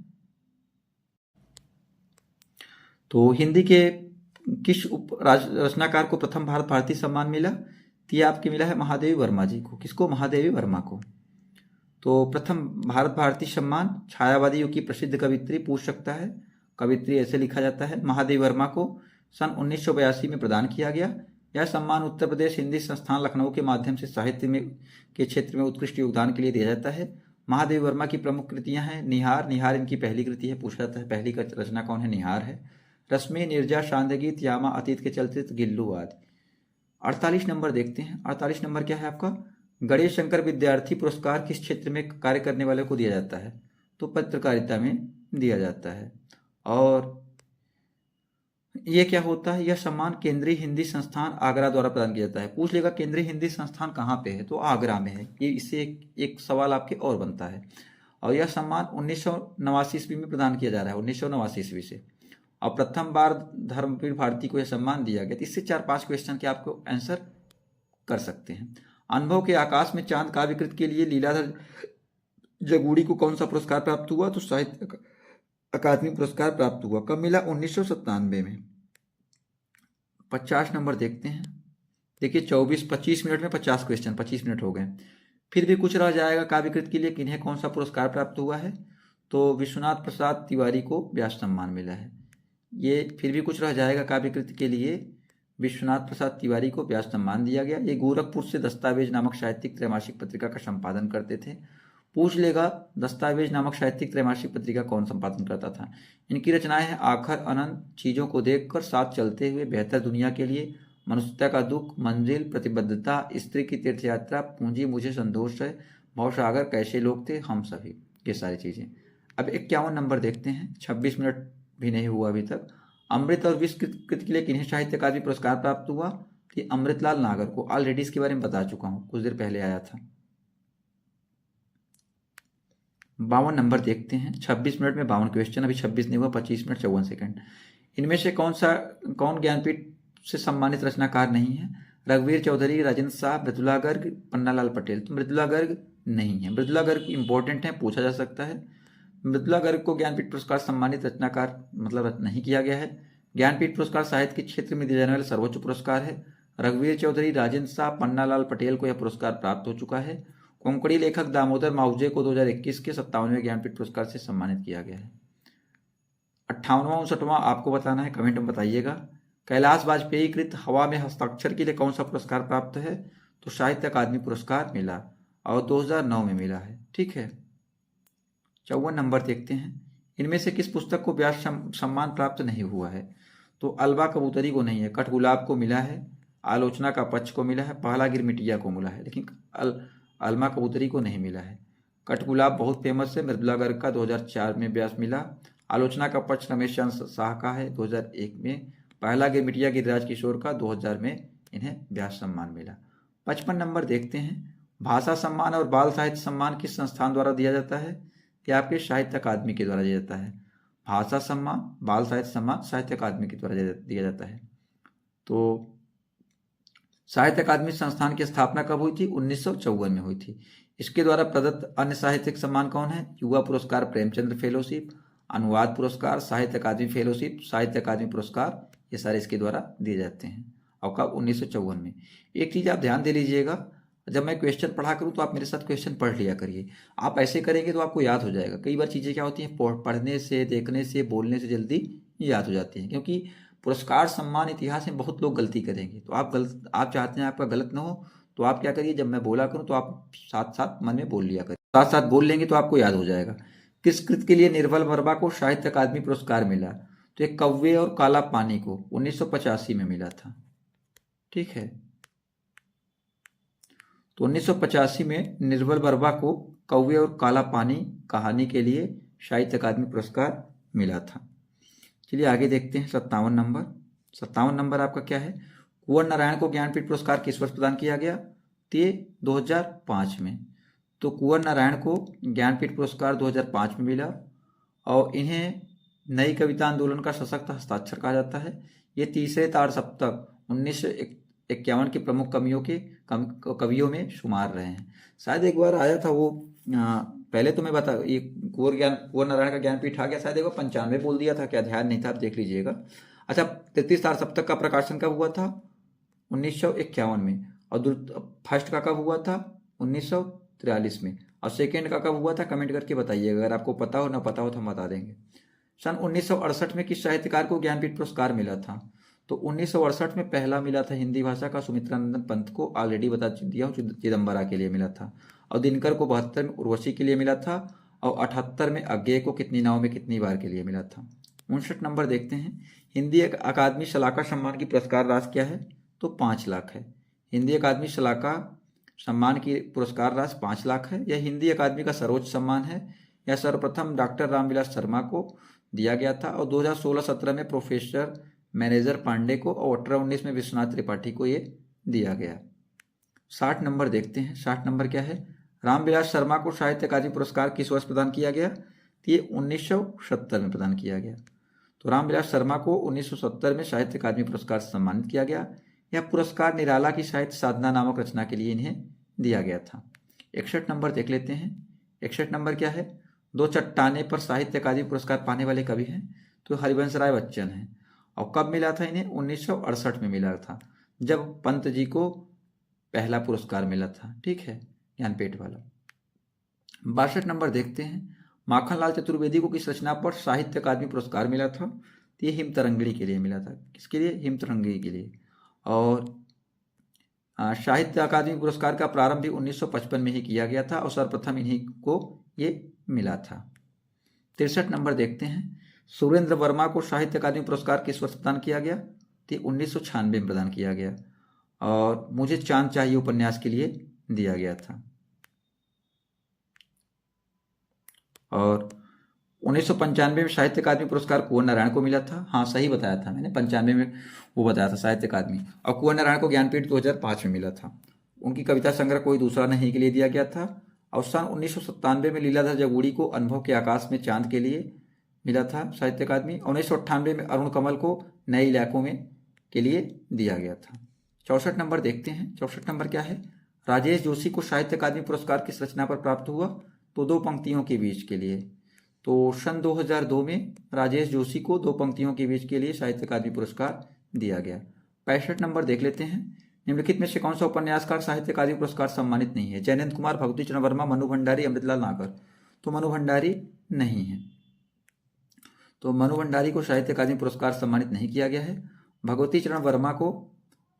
तो हिंदी के किस रचनाकार को प्रथम भारत भारती सम्मान मिला? तो ये आपके मिला है महादेवी वर्मा जी को। किसको? महादेवी वर्मा को। तो प्रथम भारत भारती सम्मान छायावादी युग की प्रसिद्ध कवित्री पूछ सकता है, कवित्री ऐसे लिखा जाता है। महादेवी वर्मा को सन 1982 में प्रदान किया गया। यह सम्मान उत्तर प्रदेश हिंदी संस्थान लखनऊ के माध्यम से साहित्य में के क्षेत्र में उत्कृष्ट योगदान के लिए दिया जाता है। महादेवी वर्मा की प्रमुख कृतियां हैं निहार। निहार इनकी पहली कृति है, पूछा जाता है पहली रचना कौन है? निहार है। रश्मि, निर्जा, शांतगीत, यामा, अतीत के चलचित्र, गिल्लू आदि। 48 नंबर देखते हैं। 48 नंबर क्या है आपका? गणेश शंकर विद्यार्थी पुरस्कार किस क्षेत्र में कार्य करने वाले को दिया जाता है? तो पत्रकारिता में दिया जाता है। और ये क्या होता है? यह सम्मान केंद्रीय हिंदी संस्थान आगरा द्वारा प्रदान किया जाता है। पूछ लेगा केंद्रीय हिंदी संस्थान कहाँ पे है? तो आगरा में है। ये इससे एक सवाल आपके और बनता है। और यह सम्मान 1989 ईस्वी में प्रदान किया जा रहा है, 1989 ईस्वी से। और प्रथम बार धर्मवीर भारती को यह सम्मान दिया गया। इससे 4-5 क्वेश्चन के आपको आंसर कर सकते हैं। अनुभव के आकाश में चांद काव्यकृत के लिए लीलाधर जगूड़ी को कौन सा पुरस्कार प्राप्त हुआ? तो साहित्य अकादमी पुरस्कार प्राप्त हुआ। कब मिला? 1997 में। 50 नंबर देखते हैं। देखिए 25 मिनट में 50 क्वेश्चन, 25 मिनट हो गए। फिर भी कुछ रह जाएगा काव्यकृत के लिए, किन्हें कौन सा पुरस्कार प्राप्त हुआ है? तो विश्वनाथ प्रसाद तिवारी को व्यास सम्मान मिला है। ये फिर भी कुछ रह जाएगा काव्यकृत के लिए, विश्वनाथ प्रसाद तिवारी को व्यास सम्मान दिया गया। ये गोरखपुर से दस्तावेज नामक साहित्यिक त्रैमासिक पत्रिका का संपादन करते थे। पूछ लेगा दस्तावेज नामक साहित्यिक त्रैमासिक पत्रिका कौन संपादन करता था। इनकी रचनाएं हैं आखर अनंत, चीजों को देखकर, साथ चलते हुए, बेहतर दुनिया के लिए, मनुष्यता का दुख, मंजिल, प्रतिबद्धता, स्त्री की तीर्थयात्रा, पूंजी मुझे संतोष है, भवसागर, कैसे लोग थे, हम सभी, ये सारी चीजें। अब 51 नंबर देखते हैं। 26 मिनट भी नहीं हुआ अभी तक। अमृत और विश्व कृत के लिए किन्हें साहित्य अकादमी पुरस्कार प्राप्त हुआ? कि अमृतलाल नागर को। ऑलरेडी इसके बारे में बता चुका हूं, कुछ देर पहले आया था। 52 नंबर देखते हैं। 26 मिनट में 52 क्वेश्चन, अभी 26 नहीं हुआ, 25 मिनट 54 सेकंड। इनमें से कौन ज्ञानपीठ से सम्मानित रचनाकार नहीं है? रघुवीर चौधरी, राजेंद्र शाह, मृदुला गर्ग, पन्नालाल पटेल। तो मृदुला गर्ग नहीं है। मृदुला गर्ग इंपॉर्टेंट है, पूछा जा सकता है। मृदुला गर्ग को ज्ञानपीठ पुरस्कार सम्मानित रचनाकार मतलब नहीं किया गया है। ज्ञानपीठ पुरस्कार साहित्य के क्षेत्र में दिए जाने वाले सर्वोच्च पुरस्कार है। रघुवीर चौधरी, राजेंद्र शाह, पन्नालाल पटेल को यह पुरस्कार प्राप्त हो चुका है। कोंकणी लेखक दामोदर माउजे को 2021 के 57वें ज्ञानपीठ पुरस्कार से सम्मानित किया गया है। 58वां 59वां आपको बताना है, कमेंट में बताइएगा। कैलाश वाजपेयी कृत हवा में हस्ताक्षर के लिए कौन सा पुरस्कार प्राप्त है? तो साहित्य अकादमी पुरस्कार मिला और 2009 में मिला है। ठीक है। 54 नंबर देखते हैं। इनमें से किस पुस्तक को व्यास सम्मान प्राप्त नहीं हुआ है? तो अलवा कबूतरी को नहीं है, कठगुलाब को मिला है, आलोचना का पक्ष को मिला है, पहला गिरमिटिया को मिला है, लेकिन अलमा कबूतरी को नहीं मिला है। कठगुलाब बहुत फेमस है, मृदुला गर्ग का 2004 में व्यास मिला। आलोचना का पक्ष रमेश चंद्र शाह का है 2001 में। पहला गिरमिटिया गिरिराज किशोर का 2000 में इन्हें व्यास सम्मान मिला। 55 नंबर देखते हैं। भाषा सम्मान और बाल साहित्य सम्मान किस संस्थान द्वारा दिया जाता है? यह आपके साहित्य अकादमी के द्वारा दिया जाता है। भाषा सम्मान, बाल साहित्य सम्मान साहित्य अकादमी के द्वारा दिया जाता है। तो साहित्य अकादमी संस्थान की स्थापना कब हुई थी? 1954 में हुई थी। इसके द्वारा प्रदत्त अन्य साहित्यिक सम्मान कौन है? युवा पुरस्कार, प्रेमचंद्र फेलोशिप, अनुवाद पुरस्कार, साहित्य अकादमी फेलोशिप, साहित्य अकादमी पुरस्कार, ये सारे इसके द्वारा दिए जाते हैं। और कब? 1954 में। एक चीज आप ध्यान दे लीजिएगा, जब मैं क्वेश्चन पढ़ा करूं तो आप मेरे साथ क्वेश्चन पढ़ लिया करिए। आप ऐसे करेंगे तो आपको याद हो जाएगा। कई बार चीज़ें क्या होती हैं, पढ़ने से, देखने से, बोलने से जल्दी याद हो जाती हैं, क्योंकि पुरस्कार सम्मान इतिहास में बहुत लोग गलती करेंगे। तो आप चाहते हैं आपका गलत ना हो, तो आप क्या करिए, जब मैं बोला करूं तो आप साथ साथ मन में बोल लिया करिए। साथ साथ बोल लेंगे तो आपको याद हो जाएगा। किस कृत के लिए निर्मल वर्मा को साहित्य अकादमी पुरस्कार मिला? तो एक कौवे और काला पानी को 1985 में मिला था। ठीक है। तो 1985 में निर्मल वर्मा को कौवे और काला पानी कहानी के लिए साहित्य अकादमी पुरस्कार मिला था। चलिए आगे देखते हैं। 57 नंबर। 57 नंबर आपका क्या है? कुंवर नारायण को ज्ञानपीठ पुरस्कार किस वर्ष प्रदान किया गया? ये 2005 में। तो कुंवर नारायण को ज्ञानपीठ पुरस्कार 2005 में मिला और इन्हें नई कविता आंदोलन का सशक्त हस्ताक्षर कहा जाता है। ये तीसरे ताड़ सप्तक 1951 के प्रमुख कवियों में शुमार रहे हैं। शायद एक बार आया था वो, पहले तो मैं बता, ये कुंवर नारायण का ज्ञानपीठ आ गया, शायद एक बार 95 बोल दिया था क्या, ध्यान नहीं था, आप देख लीजिएगा। अच्छा, 33 ताड़ सप्तक का प्रकाशन कब हुआ था? 1951 में। और फर्स्ट का कब हुआ था? 1943 में। और सेकेंड का कब हुआ था? कमेंट करके बताइएगा, अगर आपको पता हो ना पता हो तो हम बता देंगे। सन 1968 में किस साहित्यकार को ज्ञानपीठ पुरस्कार मिला था? तो 1968 में पहला मिला था हिंदी भाषा का सुमित्रानंदन पंत को, ऑलरेडी बता दिया हूँ, चिदम्बरा के लिए मिला था। और दिनकर को 72 में उर्वशी के लिए मिला था। और 78 में अज्ञेय को कितनी नाव में कितनी बार के लिए मिला था। 59 नंबर देखते हैं। हिंदी अकादमी शलाका सम्मान की पुरस्कार राशि क्या है? तो 5 लाख है। हिंदी अकादमी शलाका सम्मान की पुरस्कार राशि 5 लाख है। यह हिंदी अकादमी का सर्वोच्च सम्मान है। यह सर्वप्रथम डॉक्टर रामविलास शर्मा को दिया गया था और 2016-17 में प्रोफेसर मैनेजर पांडे को और 18-19 में विश्वनाथ त्रिपाठी को ये दिया गया। 60 नंबर देखते हैं। 60 नंबर क्या है? रामविलास शर्मा को साहित्य अकादमी पुरस्कार किस वर्ष प्रदान किया गया? तो ये 1970 में प्रदान किया गया। तो रामविलास शर्मा को 1970 में साहित्य अकादमी पुरस्कार से सम्मानित किया गया। यह पुरस्कार निराला की साहित्य साधना नामक रचना के लिए इन्हें दिया गया था। 61 नंबर देख लेते हैं। 61 नंबर क्या है? दो चट्टाने पर साहित्य अकादमी पुरस्कार पाने वाले कवि हैं तो हरिवंश राय बच्चन हैं। और कब मिला था इन्हें? 1968 में मिला था, जब पंत जी को पहला पुरस्कार मिला था। ठीक है, ज्ञानपीठ वाला। 62 नंबर देखते हैं, माखनलाल चतुर्वेदी को किस रचना पर साहित्य अकादमी पुरस्कार मिला था? तो ये हिमतरंगिणी के लिए मिला था। किसके लिए? हिमतरंगिणी के लिए। और साहित्य अकादमी पुरस्कार का प्रारंभ भी 1955 में ही किया गया था और सर्वप्रथम इन्हीं को ये मिला था। 63 नंबर देखते हैं, सुरेंद्र वर्मा को साहित्य अकादमी पुरस्कार किस वर्ष प्रदान किया गया? तो 1996 में प्रदान किया गया और मुझे चांद चाहिए उपन्यास के लिए दिया गया था। और 1995 में साहित्य अकादमी पुरस्कार कुंवर नारायण को मिला था। हाँ, सही बताया था मैंने, 95 में वो बताया था साहित्य अकादमी। और कुंवर नारायण को ज्ञानपीठ 2005 में मिला था। उनकी कविता संग्रह कोई दूसरा नहीं के लिए दिया गया था। और सन 1997 में लीलाधर जगूड़ी को अनुभव के आकाश में चांद के लिए मिला था साहित्य अकादमी। 1998 में अरुण कमल को नए इलाकों में के लिए दिया गया था। 64 नंबर देखते हैं, 64 नंबर क्या है? राजेश जोशी को साहित्य अकादमी पुरस्कार किस रचना पर प्राप्त हुआ? तो दो पंक्तियों के बीच के लिए। तो सन 2002 में राजेश जोशी को दो पंक्तियों के बीच के लिए साहित्य अकादमी पुरस्कार दिया गया। 65 नंबर देख लेते हैं, निम्नलिखित में से कौन सा उपन्यासकार साहित्य अकादमी पुरस्कार सम्मानित नहीं है? जयनंद कुमार, भगवती चरण वर्मा, मनु भंडारी, अमृतलाल नागर। तो मनु भंडारी नहीं है, तो मनु भंडारी को साहित्य अकादमी पुरस्कार सम्मानित नहीं किया गया है। भगवती चरण वर्मा को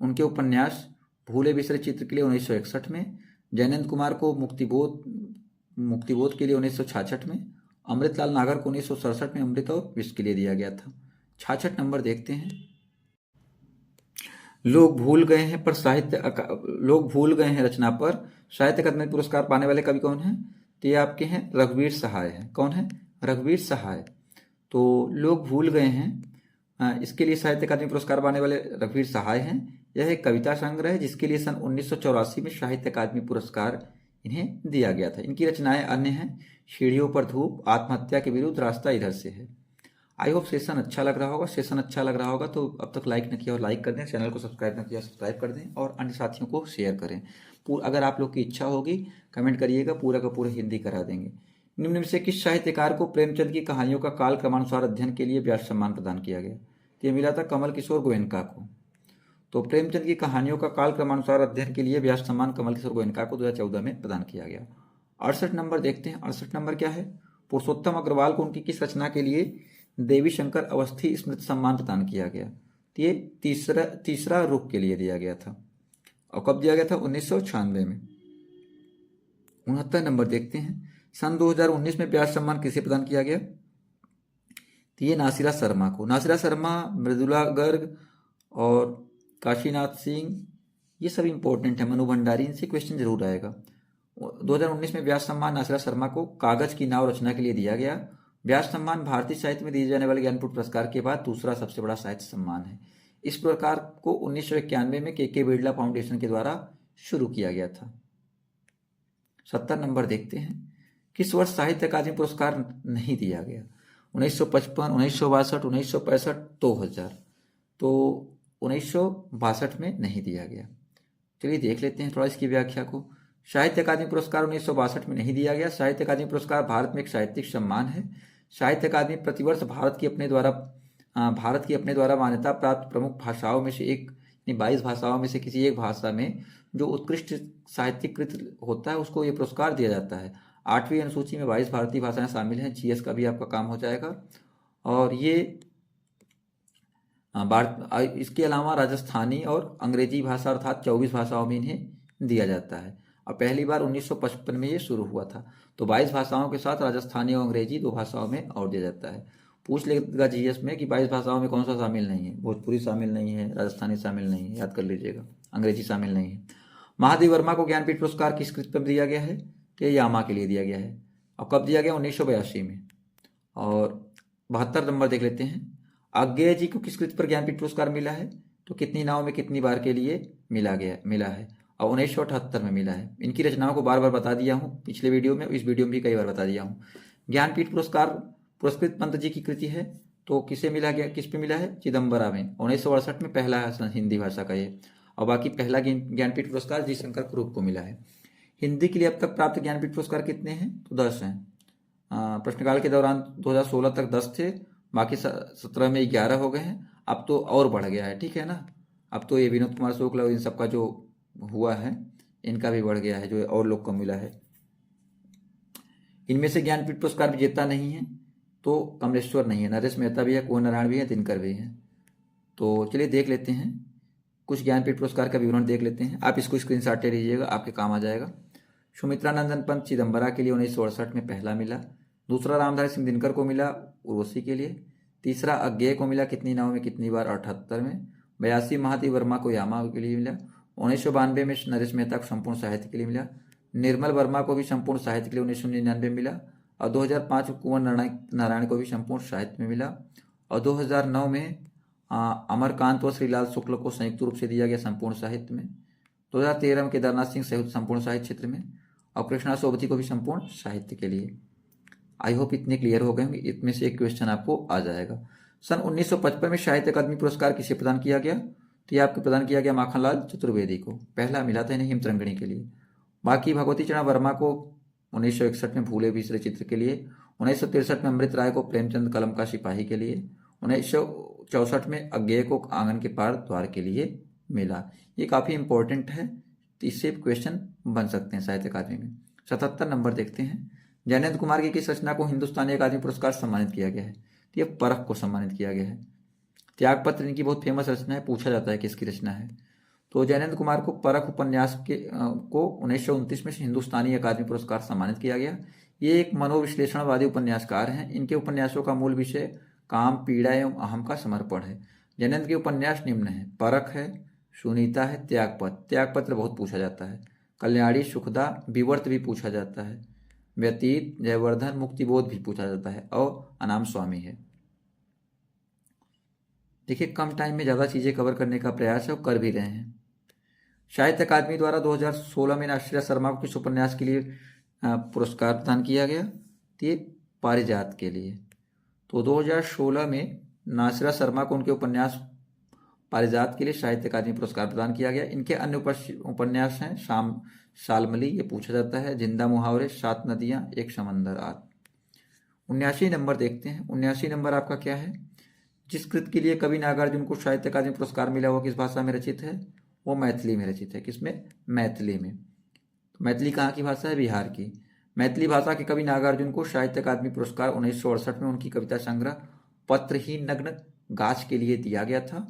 उनके उपन्यास भूले बिसरे चित्र के लिए 1961 में, जयनंद कुमार को मुक्तिबोध के लिए 1966 में, अमृतलाल नागर को 1967 में अमृत और विश्व के लिए दिया गया था। 66 नंबर देखते हैं, लोग भूल गए हैं रचना पर साहित्य अकादमी पुरस्कार पाने वाले कवि कौन हैं? तो ये आपके हैं रघुवीर सहाय हैं। कौन है? रघुवीर सहाय। तो लोग भूल गए हैं, इसके लिए साहित्य अकादमी पुरस्कार पाने वाले रघुवीर सहाय हैं। यह एक कविता संग्रह है जिसके लिए सन 1984 में साहित्य अकादमी पुरस्कार इन्हें दिया गया था। इनकी रचनाएं अन्य हैं, सीढ़ियों पर धूप, आत्महत्या के विरुद्ध, रास्ता इधर से है। आई होप सेशन अच्छा लग रहा होगा। सेशन अच्छा लग रहा होगा तो अब तक लाइक न किया और लाइक कर दें, चैनल को सब्सक्राइब न किया सब्सक्राइब कर दें और अन्य साथियों को शेयर करें। अगर आप लोग की इच्छा होगी कमेंट करिएगा, पूरा का पूरा हिंदी करा देंगे। निम्न में से किस साहित्यकार को प्रेमचंद की कहानियों का काल क्रमानुसार अध्ययन के लिए व्यास सम्मान प्रदान किया गया? तो ये मिला था कमल किशोर गोयनका को। तो प्रेमचंद की कहानियों का काल क्रमानुसार अध्ययन के लिए व्यास सम्मान कमल किशोर गोयनका को 2014 में प्रदान किया गया। 68 नंबर देखते हैं, 68 नंबर क्या है? पुरुषोत्तम अग्रवाल को उनकी किस रचना के लिए देवी शंकर अवस्थी स्मृति सम्मान प्रदान किया गया? तो ये तीसरा रुख के लिए दिया गया था। और कब दिया गया था? 1996 में। 69 नंबर देखते हैं, सन 2019 में व्यास सम्मान किसे प्रदान किया गया? तो ये नासिरा शर्मा को। नासिरा शर्मा, मृदुला गर्ग और काशीनाथ सिंह, ये सब इंपॉर्टेंट है। मनु भंडारी, इनसे क्वेश्चन जरूर आएगा। 2019 में व्यास सम्मान नासिरा शर्मा को कागज की नाव रचना के लिए दिया गया। व्यास सम्मान भारतीय साहित्य में दिए जाने वाले ज्ञानपीठ पुरस्कार के बाद दूसरा सबसे बड़ा साहित्य सम्मान है। इस पुरस्कार को 1991 में के बिरला फाउंडेशन के द्वारा शुरू किया गया था। 70 नंबर देखते हैं, किस वर्ष साहित्य अकादमी पुरस्कार नहीं दिया गया? 1955, 1962, 1965, 2000। तो 1962 में नहीं दिया गया। चलिए देख लेते हैं थोड़ा इसकी व्याख्या को। साहित्य अकादमी पुरस्कार 1962 में नहीं दिया गया। साहित्य अकादमी पुरस्कार भारत में एक साहित्यिक सम्मान है। साहित्य अकादमी प्रतिवर्ष भारत की अपने द्वारा मान्यता प्राप्त प्रमुख भाषाओं में से एक, 22 भाषाओं में से किसी एक भाषा में जो उत्कृष्ट साहित्यिक कृत होता है उसको ये पुरस्कार दिया जाता है। 8वीं अनुसूची में 22 भारतीय भाषाएं शामिल हैं। जीएस का भी आपका काम हो जाएगा। और ये इसके अलावा राजस्थानी और अंग्रेजी भाषा अर्थात 24 भाषाओं में इन्हें दिया जाता है। और पहली बार 1955 में ये शुरू हुआ था। तो 22 भाषाओं के साथ राजस्थानी और अंग्रेजी 2 भाषाओं में और दिया जाता है। पूछ लेगा जीएस में कि 22 भाषाओं में कौन सा शामिल नहीं है? भोजपुरी शामिल नहीं है, राजस्थानी शामिल नहीं है, याद कर लीजिएगा, अंग्रेजी शामिल नहीं है। महादेव वर्मा को ज्ञानपीठ पुरस्कार किस कृति पर दिया गया है? कि यामा के लिए दिया गया है। और कब दिया गया? 1982 में। और 72 नंबर देख लेते हैं, आज्ञेय जी को किस कृति पर ज्ञानपीठ पुरस्कार मिला है? तो कितनी नाव में कितनी बार के लिए मिला है। और 1978 में मिला है। इनकी रचनाओं को बार बार बता दिया हूँ पिछले वीडियो में, इस वीडियो में भी कई बार बता दिया हूँ। ज्ञानपीठ पुरस्कार पुरस्कृत पंत जी की कृति है तो किसे मिला गया? किस पे मिला है? चिदम्बरा में। 1968 में पहला है हिंदी भाषा का ये। और बाकी पहला ज्ञानपीठ पुरस्कार जी शंकर कुरूप को मिला है। हिंदी के लिए अब तक प्राप्त ज्ञानपीठ पुरस्कार कितने हैं? तो 10 हैं। प्रश्नकाल के दौरान 2016 तक 10 थे, बाकी 17 में 11 हो गए हैं। अब तो और बढ़ गया है, ठीक है ना। अब तो ये विनोद कुमार शुक्ल और इन सबका जो हुआ है इनका भी बढ़ गया है, जो और लोग को मिला है। इनमें से ज्ञानपीठ पुरस्कार विजेता नहीं है तो कमलेश्वर नहीं है, नरेश मेहता भी है, कुंवर नारायण भी है, दिनकर भी है। तो चलिए देख लेते हैं, कुछ ज्ञानपीठ पुरस्कार का विवरण देख लेते हैं। आप इसको स्क्रीनशॉट ले लीजिएगा, आपके काम आ जाएगा। सुमित्रा नंदन पंत चिदम्बरा के लिए 1968 में पहला मिला। दूसरा रामधारी सिंह दिनकर को मिला उर्वशी के लिए। तीसरा अज्ञेय को मिला कितनी नाव में कितनी बार 78 में। 82 महादेव वर्मा को यामा के लिए मिला। 1992 में नरेश मेहता को संपूर्ण साहित्य के लिए मिला। निर्मल वर्मा को भी संपूर्ण साहित्य के लिए 1999 में मिला। और 2005 कुंवर नारायण को भी संपूर्ण साहित्य में मिला। और 2009 में अमरकांत व श्रीलाल शुक्ल को संयुक्त रूप से दिया गया संपूर्ण साहित्य में। 2013 में केदारनाथ सिंह सहित संपूर्ण साहित्य क्षेत्र में। और कृष्णा सोबती को भी संपूर्ण साहित्य के लिए। आई होप इतने क्लियर हो गए होंगे। इसमें से एक क्वेश्चन आपको आ जाएगा। सन 1955 में साहित्य अकादमी पुरस्कार किसे प्रदान किया गया? तो ये आपको प्रदान किया गया माखनलाल चतुर्वेदी को। पहला मिला था इन्हें हिमतरंगिणी के लिए। बाकी भगवती चरण वर्मा को 1961 में भूले बिसरे चित्र के लिए। 1963 में अमृत राय को प्रेमचंद कलम का सिपाही के लिए। 1964 में अज्ञेय को आंगन के पार द्वार के लिए मिला। ये काफ़ी इंपॉर्टेंट है, तो इससे क्वेश्चन बन सकते हैं साहित्य अकादमी में। 77 नंबर देखते हैं। जयनेंद्र कुमार की किस रचना को हिंदुस्तानी अकादमी पुरस्कार सम्मानित किया गया है? तो ये परख को सम्मानित किया गया है। त्यागपत्र इनकी बहुत फेमस रचना है, पूछा जाता है किसकी रचना है। तो जयनेंद्र कुमार को परख उपन्यास को 1929 में हिंदुस्तानी अकादमी पुरस्कार सम्मानित किया गया। ये एक मनोविश्लेषणवादी उपन्यासकार हैं। इनके उपन्यासों का मूल विषय काम, पीड़ा एवं अहम का समर्पण है। जयनेंद्र के उपन्यास निम्न है: परख है, सुनीता है, त्यागपत्र, त्यागपत्र बहुत पूछा जाता है, कल्याणी, सुखदा, विवर्त भी पूछा जाता है, व्यतीत, जयवर्धन, मुक्तिबोध भी पूछा जाता है, और अनाम स्वामी है। देखिए कम टाइम में ज़्यादा चीज़ें कवर करने का प्रयास है और कर भी रहे हैं। साहित्य अकादमी द्वारा 2016 में नासिरा शर्मा को किस उपन्यास के लिए पुरस्कार प्रदान किया गया? तो ये पारिजात के लिए। तो 2016 में नासिरा शर्मा को उनके उपन्यास पारिजात के लिए साहित्य अकादमी पुरस्कार प्रदान किया गया। इनके अन्य उपन्यास हैं शाम शालमली, ये पूछा जाता है, जिंदा मुहावरे, 7 नदियां, एक समंदर आदि। 79 नंबर देखते हैं। 79 नंबर आपका क्या है? जिस कृत के लिए कवि नागार्जुन को साहित्य अकादमी पुरस्कार मिला वो किस भाषा में रचित है? वो मैथिली में रचित है। किसमें? मैथिली में। तो मैथिली कहाँ की भाषा है? बिहार की। मैथिली भाषा के कवि नागार्जुन को साहित्य अकादमी पुरस्कार 1968 में उनकी कविता संग्रह पत्रहीन नग्न गाछ के लिए दिया गया था।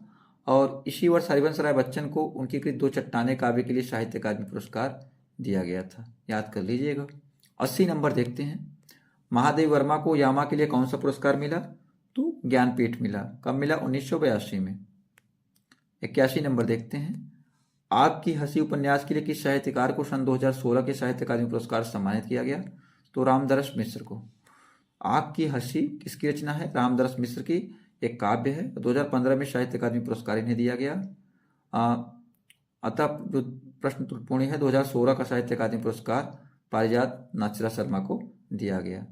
और इसी वर्ष हरिवंश राय बच्चन को उनकी कृत दो चट्टाने काव्य के लिए साहित्य अकादमी पुरस्कार दिया गया था, याद कर लीजिएगा। 80 नंबर देखते हैं। महादेव वर्मा को यामा के लिए कौन सा पुरस्कार मिला? तो ज्ञानपीठ मिला। कब मिला? 1982 में। 81 नंबर देखते हैं। आग की हंसी उपन्यास के लिए किस साहित्यकार को सन 2016 के साहित्य अकादमी पुरस्कार सम्मानित किया गया? तो रामदरस मिश्र को। आग की हंसी किसकी रचना है? रामदरस मिश्र की एक काव्य है। 2015 में साहित्य अकादमी पुरस्कार इन्हें दिया गया। अतः जो प्रश्न त्रुटिपूर्ण है, 2016 का साहित्य अकादमी पुरस्कार पारिजात नासिरा शर्मा को दिया गया।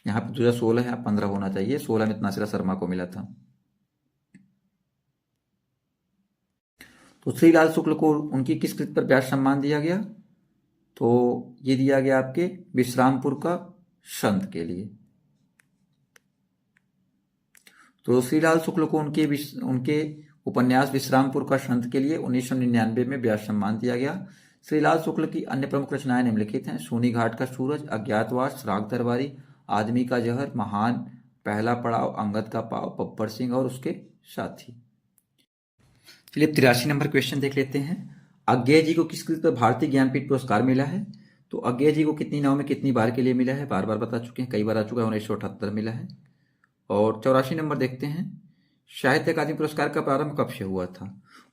यहाँ पे 2016 है, 15 होना चाहिए। 16 में नासिरा शर्मा को मिला था। तो श्रीलाल शुक्ल को उनकी किस कृत पर व्यास सम्मान दिया गया? तो ये दिया गया आपके विश्रामपुर का संत के लिए। तो श्रीलाल शुक्ल को उनके उपन्यास विश्रामपुर का संत के लिए 1999 में व्यास सम्मान दिया गया। श्रीलाल शुक्ल की अन्य प्रमुख रचनाएं निम्नलिखित हैं: सूनी घाट का सूरज, अज्ञातवास, राग दरबारी, आदमी का जहर, महान, पहला पड़ाव, अंगद का पाव, बब्बर सिंह और उसके साथी। चलिए 83 नंबर क्वेश्चन देख लेते हैं। अज्ञेय जी को किस कृत पर भारतीय ज्ञानपीठ पुरस्कार मिला है? तो अज्ञेय जी को कितनी नाव में कितनी बार के लिए मिला है? बार बार बता चुके हैं, कई बार आ चुका है। 1978 मिला है। और 84 नंबर देखते हैं। साहित्य अकादमी पुरस्कार का प्रारंभ कब से हुआ था?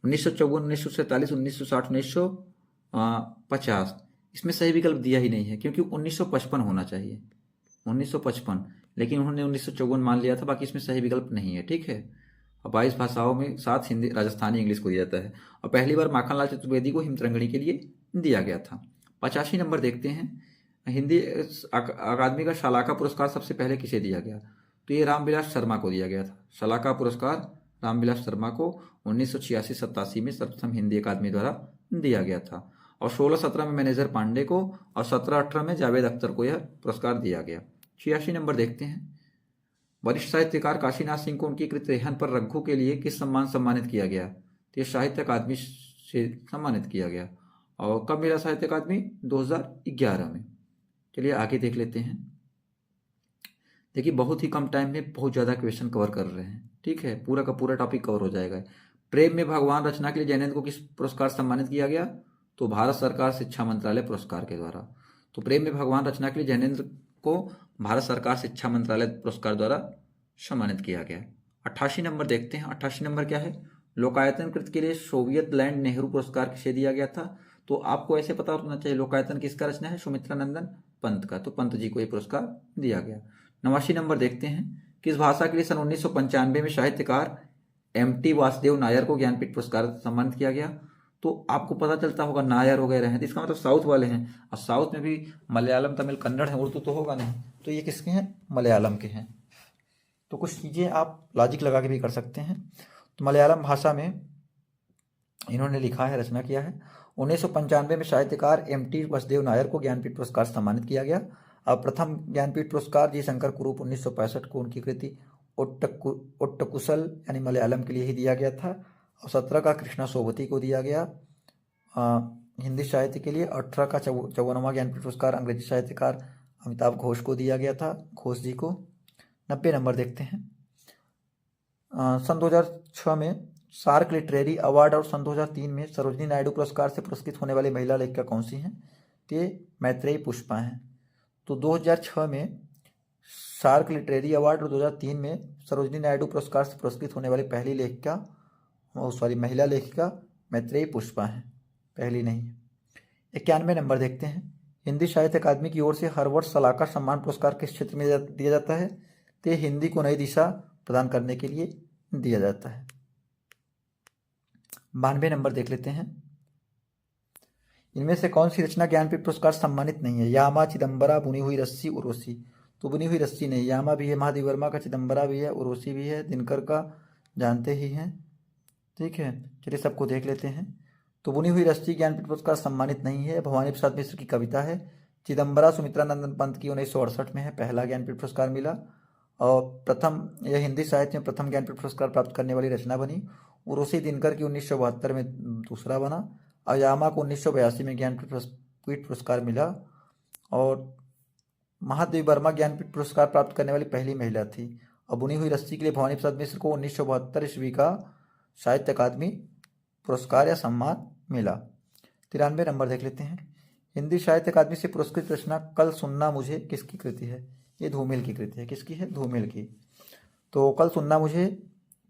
1954, 1947, 1960, 1950। इसमें सही विकल्प दिया ही नहीं है, क्योंकि 1955 होना चाहिए, 1955, लेकिन उन्होंने 1954 मान लिया था। बाकी इसमें सही विकल्प नहीं है, ठीक है। और 22 भाषाओं में 7 हिंदी, राजस्थानी, इंग्लिश को दिया जाता है। और पहली बार माखनलाल चतुर्वेदी को हिमतरंगिणी के लिए दिया गया था। 85 नंबर देखते हैं। हिंदी अकादमी का शलाका पुरस्कार सबसे पहले किसे दिया गया? तो ये रामविलास शर्मा को दिया गया था। शलाका पुरस्कार रामविलास शर्मा को 1986-87 में सर्वप्रथम हिंदी अकादमी द्वारा दिया गया था। और 16-17 में मैनेजर पांडे को और 17-18 में जावेद अख्तर को यह पुरस्कार दिया गया। 86 नंबर देखते हैं। वरिष्ठ साहित्यकार काशीनाथ सिंह को उनकी कृत रेहन पर रघ्घू के लिए किस सम्मान सम्मानित किया गया? तो ये साहित्य अकादमी से सम्मानित किया गया। और कब मिला साहित्य अकादमी? 2011 में। चलिए आगे देख लेते हैं। देखिए बहुत ही कम टाइम में बहुत ज़्यादा क्वेश्चन कवर कर रहे हैं, ठीक है, पूरा का पूरा टॉपिक कवर हो जाएगा। प्रेम में भगवान रचना के लिए जैनेन्द्र को किस पुरस्कार से सम्मानित किया गया? तो भारत सरकार शिक्षा मंत्रालय पुरस्कार के द्वारा। तो प्रेम में भगवान रचना के लिए जैनेन्द्र को भारत सरकार शिक्षा मंत्रालय पुरस्कार द्वारा सम्मानित किया गया। 88 नंबर देखते हैं। 88 नंबर क्या है? लोकायतन कृत के लिए सोवियत लैंड नेहरू पुरस्कार किसे दिया गया था? तो आपको ऐसे पता होना चाहिए लोकायतन किसका रचना है? सुमित्रा नंदन पंत का। तो पंत जी को ये पुरस्कार दिया गया। 89 नंबर देखते हैं। किस भाषा के लिए सन 1995 में साहित्यकार MT वासुदेव नायर को ज्ञानपीठ पुरस्कार सम्मानित किया गया? तो आपको पता चलता होगा नायर वगैरह हैं, तो इसका मतलब साउथ वाले हैं। और साउथ में भी मलयालम, तमिल, कन्नड़ है, उर्दू तो होगा नहीं, तो ये किसके हैं? मलयालम के हैं। तो कुछ चीज़ें आप लॉजिक लगा के भी कर सकते हैं। तो मलयालम भाषा में इन्होंने लिखा है, रचना किया है। 1995 में साहित्यकार MT वासुदेव नायर को ज्ञानपीठ पुरस्कार सम्मानित किया गया। अब प्रथम ज्ञानपीठ पुरस्कार जी शंकर कुरूप 1965 को उनकी कृति ओट्टकुशल यानी मलयालम के लिए ही दिया गया था। और 17 का कृष्णा सोबती को दिया गया हिंदी साहित्य के लिए। 18 का 54वां ज्ञानपीठ पुरस्कार अंग्रेजी साहित्यकार अमिताभ घोष को दिया गया था, घोष जी को। 90 नंबर देखते हैं। सन 2006 में सार्क लिटरेरी अवार्ड और सन 2003 में सरोजिनी नायडू पुरस्कार से पुरस्कृत होने वाली महिला लेखिका कौन सी हैं? ये मैत्रेयी पुष्पा हैं। तो 2006 में सार्क लिटरेरी अवार्ड और 2003 में सरोजिनी नायडू पुरस्कार से पुरस्कृत होने वाली पहली लेखिका, महिला लेखिका मैत्रेयी पुष्पा हैं, पहली नहीं है। 91 नंबर देखते हैं। हिंदी साहित्य अकादमी की ओर से हर वर्ष सलाहकार सम्मान पुरस्कार किस क्षेत्र में दिया जाता है? तो हिंदी को नई दिशा प्रदान करने के लिए दिया जाता है। 92 नंबर देख लेते हैं। इनमें से कौन सी रचना ज्ञानपीठ पुरस्कार सम्मानित नहीं है? यामा, चिदम्बरा, बुनी हुई रस्सी, उर्वशी। तो बुनी हुई रस्सी नहीं, यामा भी है, महादेव वर्मा का, चिदम्बरा भी है, उर्वशी भी है, दिनकर का जानते ही हैं, ठीक है। चलिए सबको देख लेते हैं। तो बुनी हुई रस्सी ज्ञानपीठ पुरस्कार सम्मानित नहीं है, भवानी प्रसाद मिश्र की कविता है। चिदम्बरा सुमित्रा नंदन पंत की 1968 में है, पहला ज्ञानपीठ पुरस्कार मिला। और प्रथम यह हिंदी साहित्य में प्रथम ज्ञानपीठ पुरस्कार प्राप्त करने वाली रचना बनी। उर्वशी दिनकर की 1972 में दूसरा बना। और यामा को 1982 में ज्ञानपीठ पुरस्कार मिला। और महादेवी वर्मा ज्ञानपीठ पुरस्कार प्राप्त करने वाली पहली महिला थी। और बुनी हुई रस्सी के लिए भवानी प्रसाद मिश्र को 1972 ईस्वी का साहित्य अकादमी पुरस्कार या सम्मान मिला। 93 नंबर देख लेते हैं। हिंदी साहित्य अकादमी से पुरस्कृत रचना कल सुनना मुझे किसकी कृति है? ये धूमिल की कृति है। किसकी है? धूमिल की। तो कल सुनना मुझे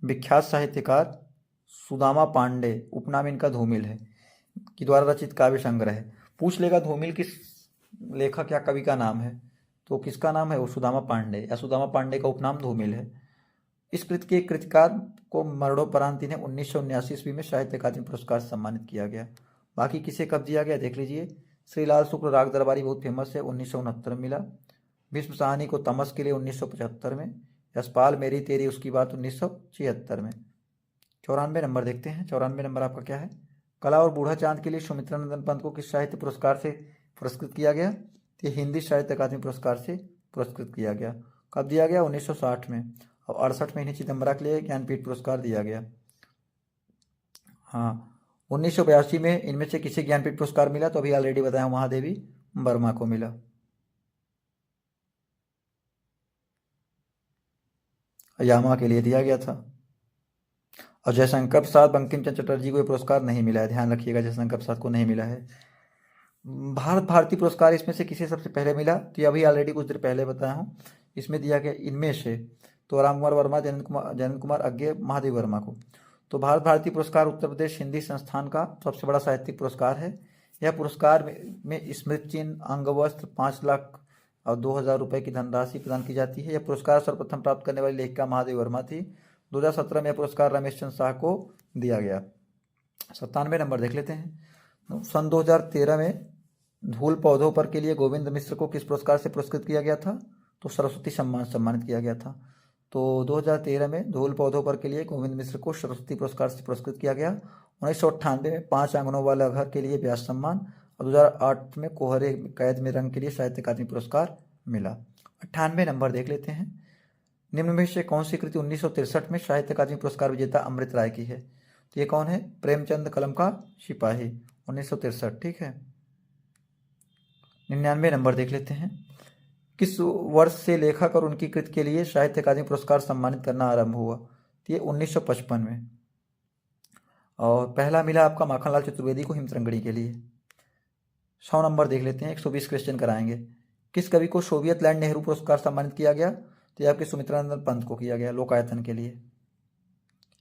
विख्यात साहित्यकार सुदामा पांडे, उपनाम इनका धूमिल है, की द्वारा रचित काव्य संग्रह है। पूछ लेगा धूमिल किस लेखक या कवि का नाम है, तो किसका नाम है? वो सुदामा पांडे, या सुदामा पांडे का उपनाम धूमिल है। इस कृति के कृतिकार को मरणोपरांत इन्हें 1979 ईस्वी में साहित्य अकादमी पुरस्कार से सम्मानित किया गया। बाकी किसे कब दिया गया देख लीजिए। श्रीलाल शुक्ल राग दरबारी बहुत फेमस है, 1969 में मिला। भीष्म साहनी को तमस के लिए 1975 में। यशपाल मेरी तेरी उसकी बात 1976 में। 94 नंबर देखते हैं। 94 नंबर आपका क्या है? कला और बूढ़ा चांद के लिए सुमित्रा नंदन पंत को किस साहित्य पुरस्कार से पुरस्कृत किया गया? ये हिंदी साहित्य अकादमी पुरस्कार से पुरस्कृत किया गया। कब दिया गया? 1960 में। और 68 में इन्हें चिदम्बरा के लिए ज्ञानपीठ पुरस्कार दिया गया। हाँ, 1982 में इनमें से किसे ज्ञानपीठ पुरस्कार मिला? तो अभी ऑलरेडी बताया, महादेवी वर्मा को मिला। यामा के लिए दिया गया था। और जयशंकर प्रसाद, बंकिम चंद्र चटर्जी को ये पुरस्कार नहीं मिला है, ध्यान रखिएगा, जयशंकर प्रसाद को नहीं मिला है। भारत भारती पुरस्कार इसमें से किसे सबसे पहले मिला? तो ये अभी ऑलरेडी कुछ देर पहले बताया हूँ। इसमें दिया गया इनमें से तो राम कुमार वर्मा, जयंत कुमार अज्ञे, महादेव वर्मा को। तो भारत भारती पुरस्कार उत्तर प्रदेश हिंदी संस्थान का सबसे बड़ा साहित्यिक पुरस्कार है। यह पुरस्कार में स्मृति चिन्ह, अंग वस्त्र, 5 लाख और 2000 रुपये की धनराशि प्रदान की जाती है। यह पुरस्कार सर्वप्रथम प्राप्त करने वाली लेखिका महादेवी वर्मा थी। 2017 में यह पुरस्कार रमेश चंद्र शाह को दिया गया। 97 नंबर देख लेते हैं। सन 2013 में धूल पौधों पर के लिए गोविंद मिश्र को किस पुरस्कार से पुरस्कृत किया गया था? तो सरस्वती सम्मान सम्मानित किया गया था। तो 2013 में धूल पौधों पर के लिए गोविंद मिश्र को सरस्वती पुरस्कार से पुरस्कृत किया गया। 1998 में 5 आंगनों वाला घर के लिए व्यास सम्मान और 2008 में कोहरे कैद में रंग के लिए साहित्य अकादमी पुरस्कार मिला। 98 नंबर देख लेते हैं। निम्न में से कौन सी कृति 1963 में साहित्य अकादमी पुरस्कार विजेता अमृत राय की है? तो ये कौन है? प्रेमचंद कलम का सिपाही, 1963। ठीक है। 99 नंबर देख लेते हैं। किस वर्ष से लेखक और उनकी कृति के लिए साहित्य अकादमी पुरस्कार सम्मानित करना आरंभ हुआ? तो ये 1955 में। और पहला मिला आपका माखनलाल चतुर्वेदी को हिमतरंगड़ी के लिए। 100 नंबर देख लेते हैं। 120 क्वेश्चन कराएंगे। किस कवि को सोवियत लैंड नेहरू पुरस्कार सम्मानित किया गया? तो ये आपके सुमित्रानंद पंत को किया गया लोकायतन के लिए।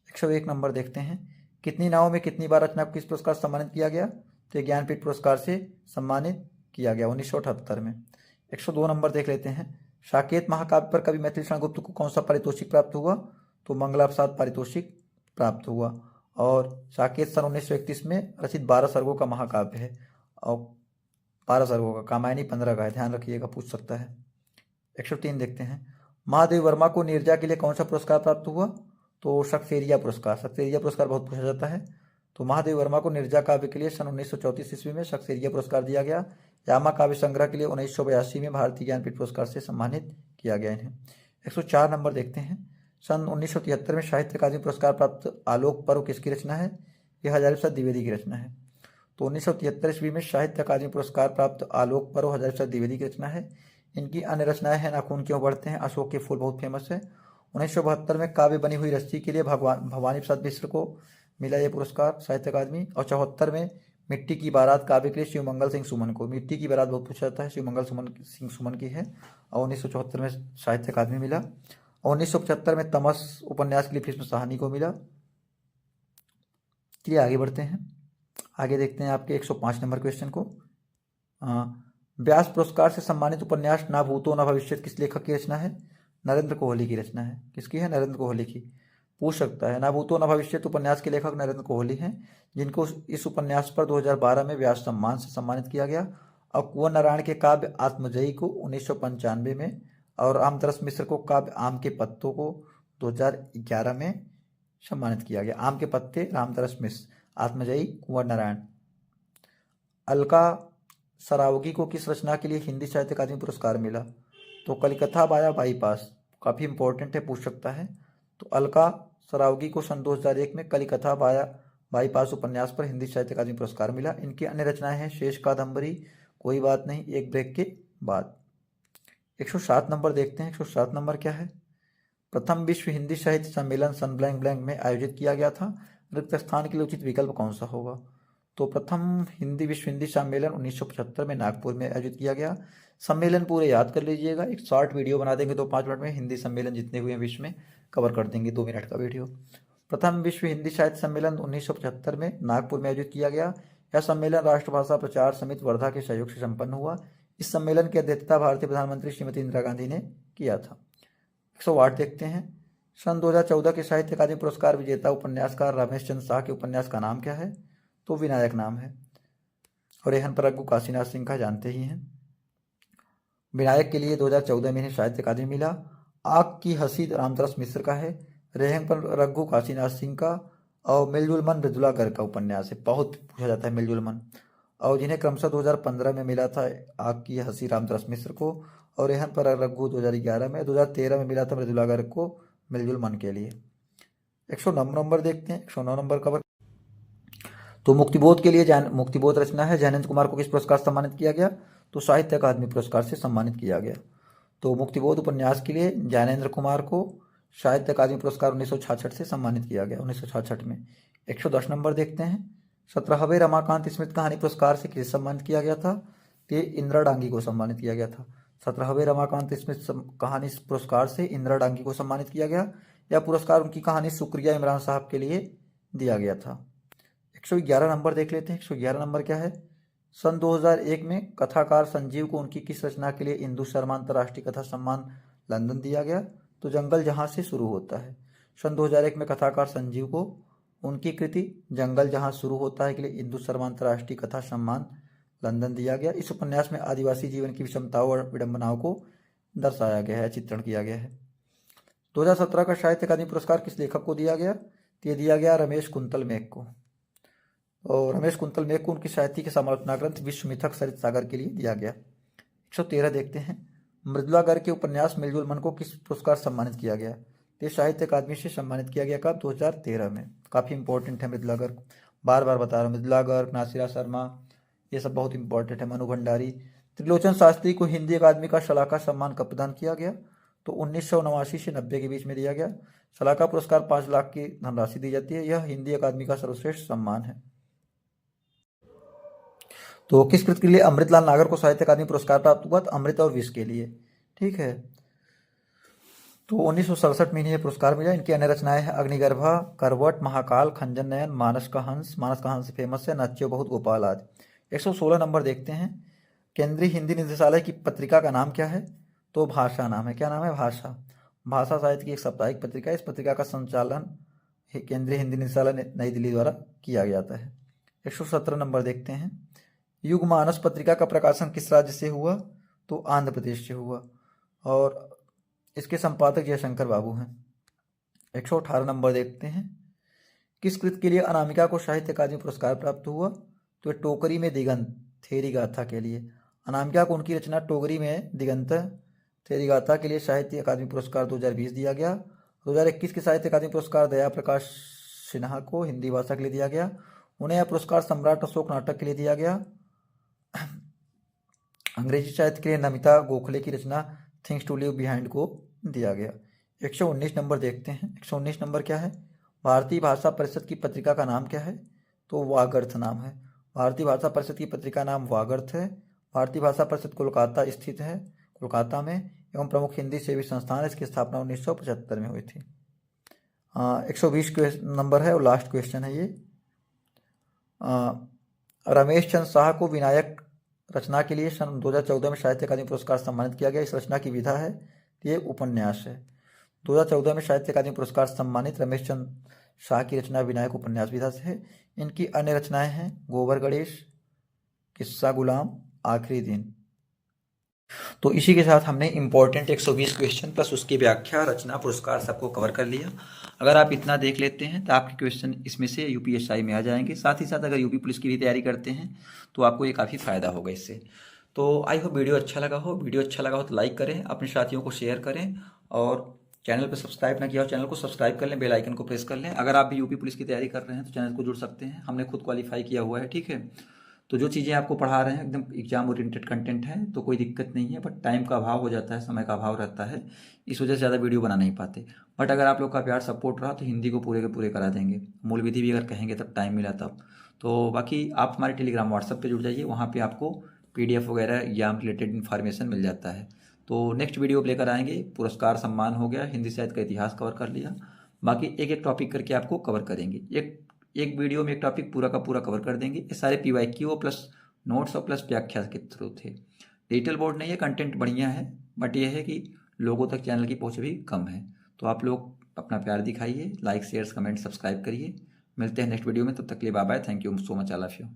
101 नंबर देखते हैं। कितनी नावों में कितनी बार रचना को किस पुरस्कार सम्मानित किया गया? तो ये ज्ञानपीठ पुरस्कार से सम्मानित किया गया 1978 में। 102 नंबर देख लेते हैं। साकेत महाकाव्य पर कवि मैथिली शरण गुप्त को कौन सा पारितोषिक प्राप्त हुआ? तो मंगला प्रसाद पारितोषिक प्राप्त हुआ। और साकेत सन 1931 में रचित 12 सर्गों का महाकाव्य है। और 12 सर्गों का, कामायनी 15 का है, ध्यान रखिएगा, पूछ सकता है। 103 देखते हैं। महादेव वर्मा को नीरजा के लिए कौन सा पुरस्कार प्राप्त हुआ? तो शक्सेरिया पुरस्कार। शक्सेरिया पुरस्कार बहुत पूछा जाता है। तो महादेव वर्मा को नीरजा काव्य के लिए सन 1934 ईस्वी में शक्सेरिया पुरस्कार दिया गया। यामा काव्य संग्रह के लिए 1982 में भारतीय ज्ञानपीठ पुरस्कार से सम्मानित किया गया इन्हें। 104 नंबर देखते हैं। सन 1973 में साहित्य अकादमी पुरस्कार प्राप्त आलोक पर्व किसकी रचना है? यह हजारी प्रसाद द्विवेदी की रचना है। तो 1973 ईस्वी में साहित्य अकादमी पुरस्कार प्राप्त आलोक पर्व हजारी प्रसाद द्विवेदी की रचना है। इनकी अन्य रचनाएं हैं नाखून क्यों बढ़ते हैं, अशोक के फूल बहुत फेमस है। 1972 में काव्य बनी हुई रस्सी के लिए भवानी प्रसाद मिश्र को मिला ये पुरस्कार साहित्य अकादमी। और 74 में मिट्टी की बारात काव्य के लिए शिवमंगल सिंह सुमन को। मिट्टी की बारात बहुत पूछा जाता है, शिवमंगल सिंह सुमन की है। और 1974 में साहित्य अकादमी मिला। और 1975 में तमस उपन्यास के लिए भीष्म साहनी को मिला। चलिए आगे बढ़ते हैं। आगे देखते हैं आपके 105 नंबर क्वेश्चन को। व्यास पुरस्कार से सम्मानित उपन्यास ना भूतो ना भविष्यत किस लेखक की रचना है? नरेंद्र कोहली की रचना है। किसकी है? नरेंद्र कोहली की। पूछ सकता है। ना भूतो ना भविष्यत उपन्यास के लेखक नरेंद्र कोहली हैं, जिनको इस उपन्यास पर 2012 में व्यास सम्मान से सम्मानित किया गया। और कुंवर नारायण के काव्य आत्मजयी को 1995 में, और रामतरस मिश्र को काव्य आम के पत्तों को 2011 में सम्मानित किया गया। आम के पत्ते रामतरस मिश्र, आत्मजयी कुंवर नारायण। अलका सरावगी को किस रचना के लिए हिंदी साहित्य अकादमी पुरस्कार मिला? तो कलिकथा बाया बाईपास, काफ़ी इंपॉर्टेंट है, पूछ सकता है। तो अलका सरावगी को सन 2001 में कलिकथा बाया बाईपास उपन्यास पर हिंदी साहित्य अकादमी पुरस्कार मिला। इनकी अन्य रचनाएं हैं शेष कादम्बरी, कोई बात नहीं, एक ब्रेक के बाद। 107 नंबर देखते हैं। 107 नंबर क्या है? प्रथम विश्व हिंदी साहित्य सम्मेलन सन ब्लैंक ब्लैंक में आयोजित किया गया था। रिक्त स्थान के लिए उचित विकल्प कौन सा होगा? तो प्रथम विश्व हिंदी सम्मेलन 1975 में नागपुर में आयोजित किया गया। सम्मेलन पूरे याद कर लीजिएगा, एक शॉर्ट वीडियो बना देंगे तो 5 मिनट में हिंदी सम्मेलन जितने हुए हैं विश्व में कवर कर देंगे, 2 मिनट का वीडियो। प्रथम विश्व हिंदी साहित्य सम्मेलन 1975 में नागपुर में आयोजित किया गया। यह सम्मेलन राष्ट्रभाषा प्रचार समिति वर्धा के सहयोग से संपन्न हुआ। इस सम्मेलन की अध्यक्षता भारतीय प्रधानमंत्री श्रीमती इंदिरा गांधी ने किया था। 108 देखते हैं। सन 2014 के साहित्य अकादमी पुरस्कार विजेता उपन्यासकार रमेश चंद्र शाह के उपन्यास का नाम क्या है? तो विनायक नाम है। और रेहन पर रघु काशीनाथ सिंह का जानते ही हैं। विनायक के लिए 2014 में इन्हें साहित्य अकादमी मिला। आग की हंसी रामतरस मिश्र का है। रेहन पर रघु काशीनाथ सिंह का। और मिलजुल मन मृदुला गर्ग का उपन्यास है, बहुत पूछा जाता है मिलजुल मन। और जिन्हें क्रमशः 2015 में मिला था आग की हंसी रामतरस मिश्र को, और रेहन पर रघु 2011 में, 2013 में मिला था मृदुला गर्ग को मिलजुल मन के लिए। 109 नंबर देखते हैं। 109 नंबर कवर। तो मुक्तिबोध के लिए मुक्तिबोध रचना है। ज्ञानेंद्र कुमार को किस पुरस्कार से सम्मानित किया गया? तो साहित्य अकादमी पुरस्कार से सम्मानित किया गया। तो मुक्तिबोध उपन्यास के लिए ज्ञानेंद्र कुमार को साहित्य अकादमी पुरस्कार 1966 से सम्मानित किया गया, 1966 में। 110 नंबर देखते हैं। 17वें रमाकांत स्मृति कहानी पुरस्कार से किसे सम्मानित किया गया था? तो इंदिरा डांगी को सम्मानित किया गया था। 17वें रमाकांत स्मृति कहानी पुरस्कार से इंदिरा डांगी को सम्मानित किया गया। यह पुरस्कार उनकी कहानी शुक्रिया इमरान साहब के लिए दिया गया था। 111 नंबर देख लेते हैं। 111 नंबर क्या है? सन 2001 में कथाकार संजीव को उनकी किस रचना के लिए इंदु शर्मा अंतर्राष्ट्रीय कथा सम्मान लंदन दिया गया? तो जंगल जहां से शुरू होता है। सन 2001 में कथाकार संजीव को उनकी कृति जंगल जहां शुरू होता है के लिए इंदु शर्मा अंतर्राष्ट्रीय कथा सम्मान लंदन दिया गया। इस उपन्यास में आदिवासी जीवन की विषमताओं और विडंबनाओं को दर्शाया गया है, चित्रण किया गया है। 2017 का साहित्य अकादमी पुरस्कार किस लेखक को दिया गया? तो ये दिया गया रमेश कुंतल मेघ को। और रमेश कुंतल मेघ को उनकी साहित्य के समालोचना ग्रंथ विश्वमिथक सरित सागर के लिए दिया गया। 113 देखते हैं, मृदुला गर्ग के उपन्यास मिलजुल मन को किस पुरस्कार से सम्मानित किया गया? तो साहित्य अकादमी से सम्मानित किया गया कब? 2013 में। काफ़ी इंपॉर्टेंट है मृदुला गर्ग, बार बार बता रहा हूँ। मृदुला गर्ग, नासिरा शर्मा, ये सब बहुत इंपॉर्टेंट है। मनु भंडारी। त्रिलोचन शास्त्री को हिंदी अकादमी का शलाका सम्मान कब प्रदान किया गया? तो 1989 से 90 के बीच में दिया गया। शलाका पुरस्कार 5 लाख की धनराशि दी जाती है। यह हिंदी अकादमी का सर्वश्रेष्ठ सम्मान है। तो किस कृत के लिए अमृतलाल नागर को साहित्य अकादमी पुरस्कार प्राप्त हुआ? तो अमृत और विष के लिए। ठीक है, तो 1967 में इन्हें पुरस्कार मिला। इनकी अन्य रचनाएं हैं अग्निगर्भा, करवट, महाकाल, खंजन नयन, मानस का हंस फेमस है, नाच्यो बहुत, गोपाल आदि। 116 नंबर देखते हैं, केंद्रीय हिंदी निदेशालय की पत्रिका का नाम क्या है? तो भाषा नाम है। क्या नाम है? भाषा। भाषा साहित्य की एक साप्ताहिक पत्रिका है। इस पत्रिका का संचालन केंद्रीय हिंदी निदेशालय नई दिल्ली द्वारा किया जाता है। 117 नंबर देखते हैं, युगमानस पत्रिका का प्रकाशन किस राज्य से हुआ? तो आंध्र प्रदेश से हुआ और इसके संपादक जयशंकर बाबू हैं। 118 नंबर देखते हैं, किस कृत के लिए अनामिका को साहित्य अकादमी पुरस्कार प्राप्त हुआ? तो टोकरी में दिगंत थेरी गाथा के लिए। अनामिका को उनकी रचना टोकरी में दिगंत थेरी गाथा के लिए साहित्य अकादमी पुरस्कार 2020 दिया गया। 2021 के साहित्य अकादमी पुरस्कार दया प्रकाश सिन्हा को हिंदी भाषा के लिए दिया गया। उन्हें यह पुरस्कार सम्राट अशोक नाटक के लिए दिया गया। अंग्रेजी साहित्य के लिए नमिता गोखले की रचना थिंग्स टू लिव बिहाइंड को दिया गया। 119 नंबर देखते हैं, 119 नंबर क्या है? भारतीय भाषा परिषद की पत्रिका का नाम क्या है? तो वागर्थ नाम है। भारतीय भाषा परिषद की पत्रिका नाम वागर्थ है। भारतीय भाषा परिषद कोलकाता स्थित है, कोलकाता में, एवं प्रमुख हिंदी सेवी संस्थान है। इसकी स्थापना 1975 में हुई थी। 120 नंबर है और लास्ट क्वेश्चन है ये। रमेश चंद्र शाह को विनायक रचना के लिए सन 2014 में साहित्य अकादमी पुरस्कार सम्मानित किया गया। इस रचना की विधा है, ये उपन्यास है। 2014 में साहित्य अकादमी पुरस्कार सम्मानित रमेश चंद्र शाह की रचना विनायक उपन्यास विधा से है। इनकी अन्य रचनाएं हैं गोबर गणेश, किस्सा गुलाम, आखिरी दिन। तो इसी के साथ हमने इंपॉर्टेंट 120 क्वेश्चन प्लस उसकी व्याख्या, रचना, पुरस्कार सबको कवर कर लिया। अगर आप इतना देख लेते हैं तो आपके क्वेश्चन इसमें से यूपीएसआई में आ जाएंगे। साथ ही साथ अगर यूपी पुलिस की भी तैयारी करते हैं तो आपको ये काफ़ी फ़ायदा होगा इससे। तो आई होप वीडियो अच्छा लगा हो। वीडियो अच्छा लगा हो तो लाइक करें, अपने साथियों को शेयर करें और चैनल पर सब्सक्राइब ना किया हो चैनल को सब्सक्राइब कर लें, बेल आइकन को प्रेस कर लें। अगर आप भी यूपी पुलिस की तैयारी कर रहे हैं तो चैनल को जुड़ सकते हैं, हमने खुद क्वालिफाई किया हुआ है। ठीक है, तो जो चीज़ें आपको पढ़ा रहे हैं एकदम एग्जाम ओरिएंटेड कंटेंट है, तो कोई दिक्कत नहीं है। बट टाइम का अभाव हो जाता है, समय का अभाव रहता है, इस वजह से ज़्यादा वीडियो बना नहीं पाते। बट अगर आप लोग का प्यार सपोर्ट रहा तो हिंदी को पूरे के पूरे करा देंगे। मूल विधि भी अगर कहेंगे तब टाइम मिला तब। तो बाकी आप हमारे टेलीग्राम व्हाट्सएप पे जुड़ जाइए, वहाँ पे आपको PDF वगैरह एग्जाम रिलेटेड इन्फॉर्मेशन मिल जाता है। तो नेक्स्ट वीडियो लेकर आएंगे, पुरस्कार सम्मान हो गया, हिंदी साहित्य का इतिहास कवर कर लिया। बाकी एक एक टॉपिक करके आपको कवर करेंगे। एक वीडियो में एक टॉपिक पूरा का पूरा कवर कर देंगे। ये सारे PYQ प्लस नोट्स और प्लस व्याख्या के थ्रू थे। डिजिटल बोर्ड नहीं है, कंटेंट बढ़िया है, बट ये है कि लोगों तक चैनल की पहुंच भी कम है। तो आप लोग अपना प्यार दिखाइए, लाइक शेयर कमेंट सब्सक्राइब करिए। मिलते हैं नेक्स्ट वीडियो में, तब तक के लिए bye bye. Thank you so much, I love you.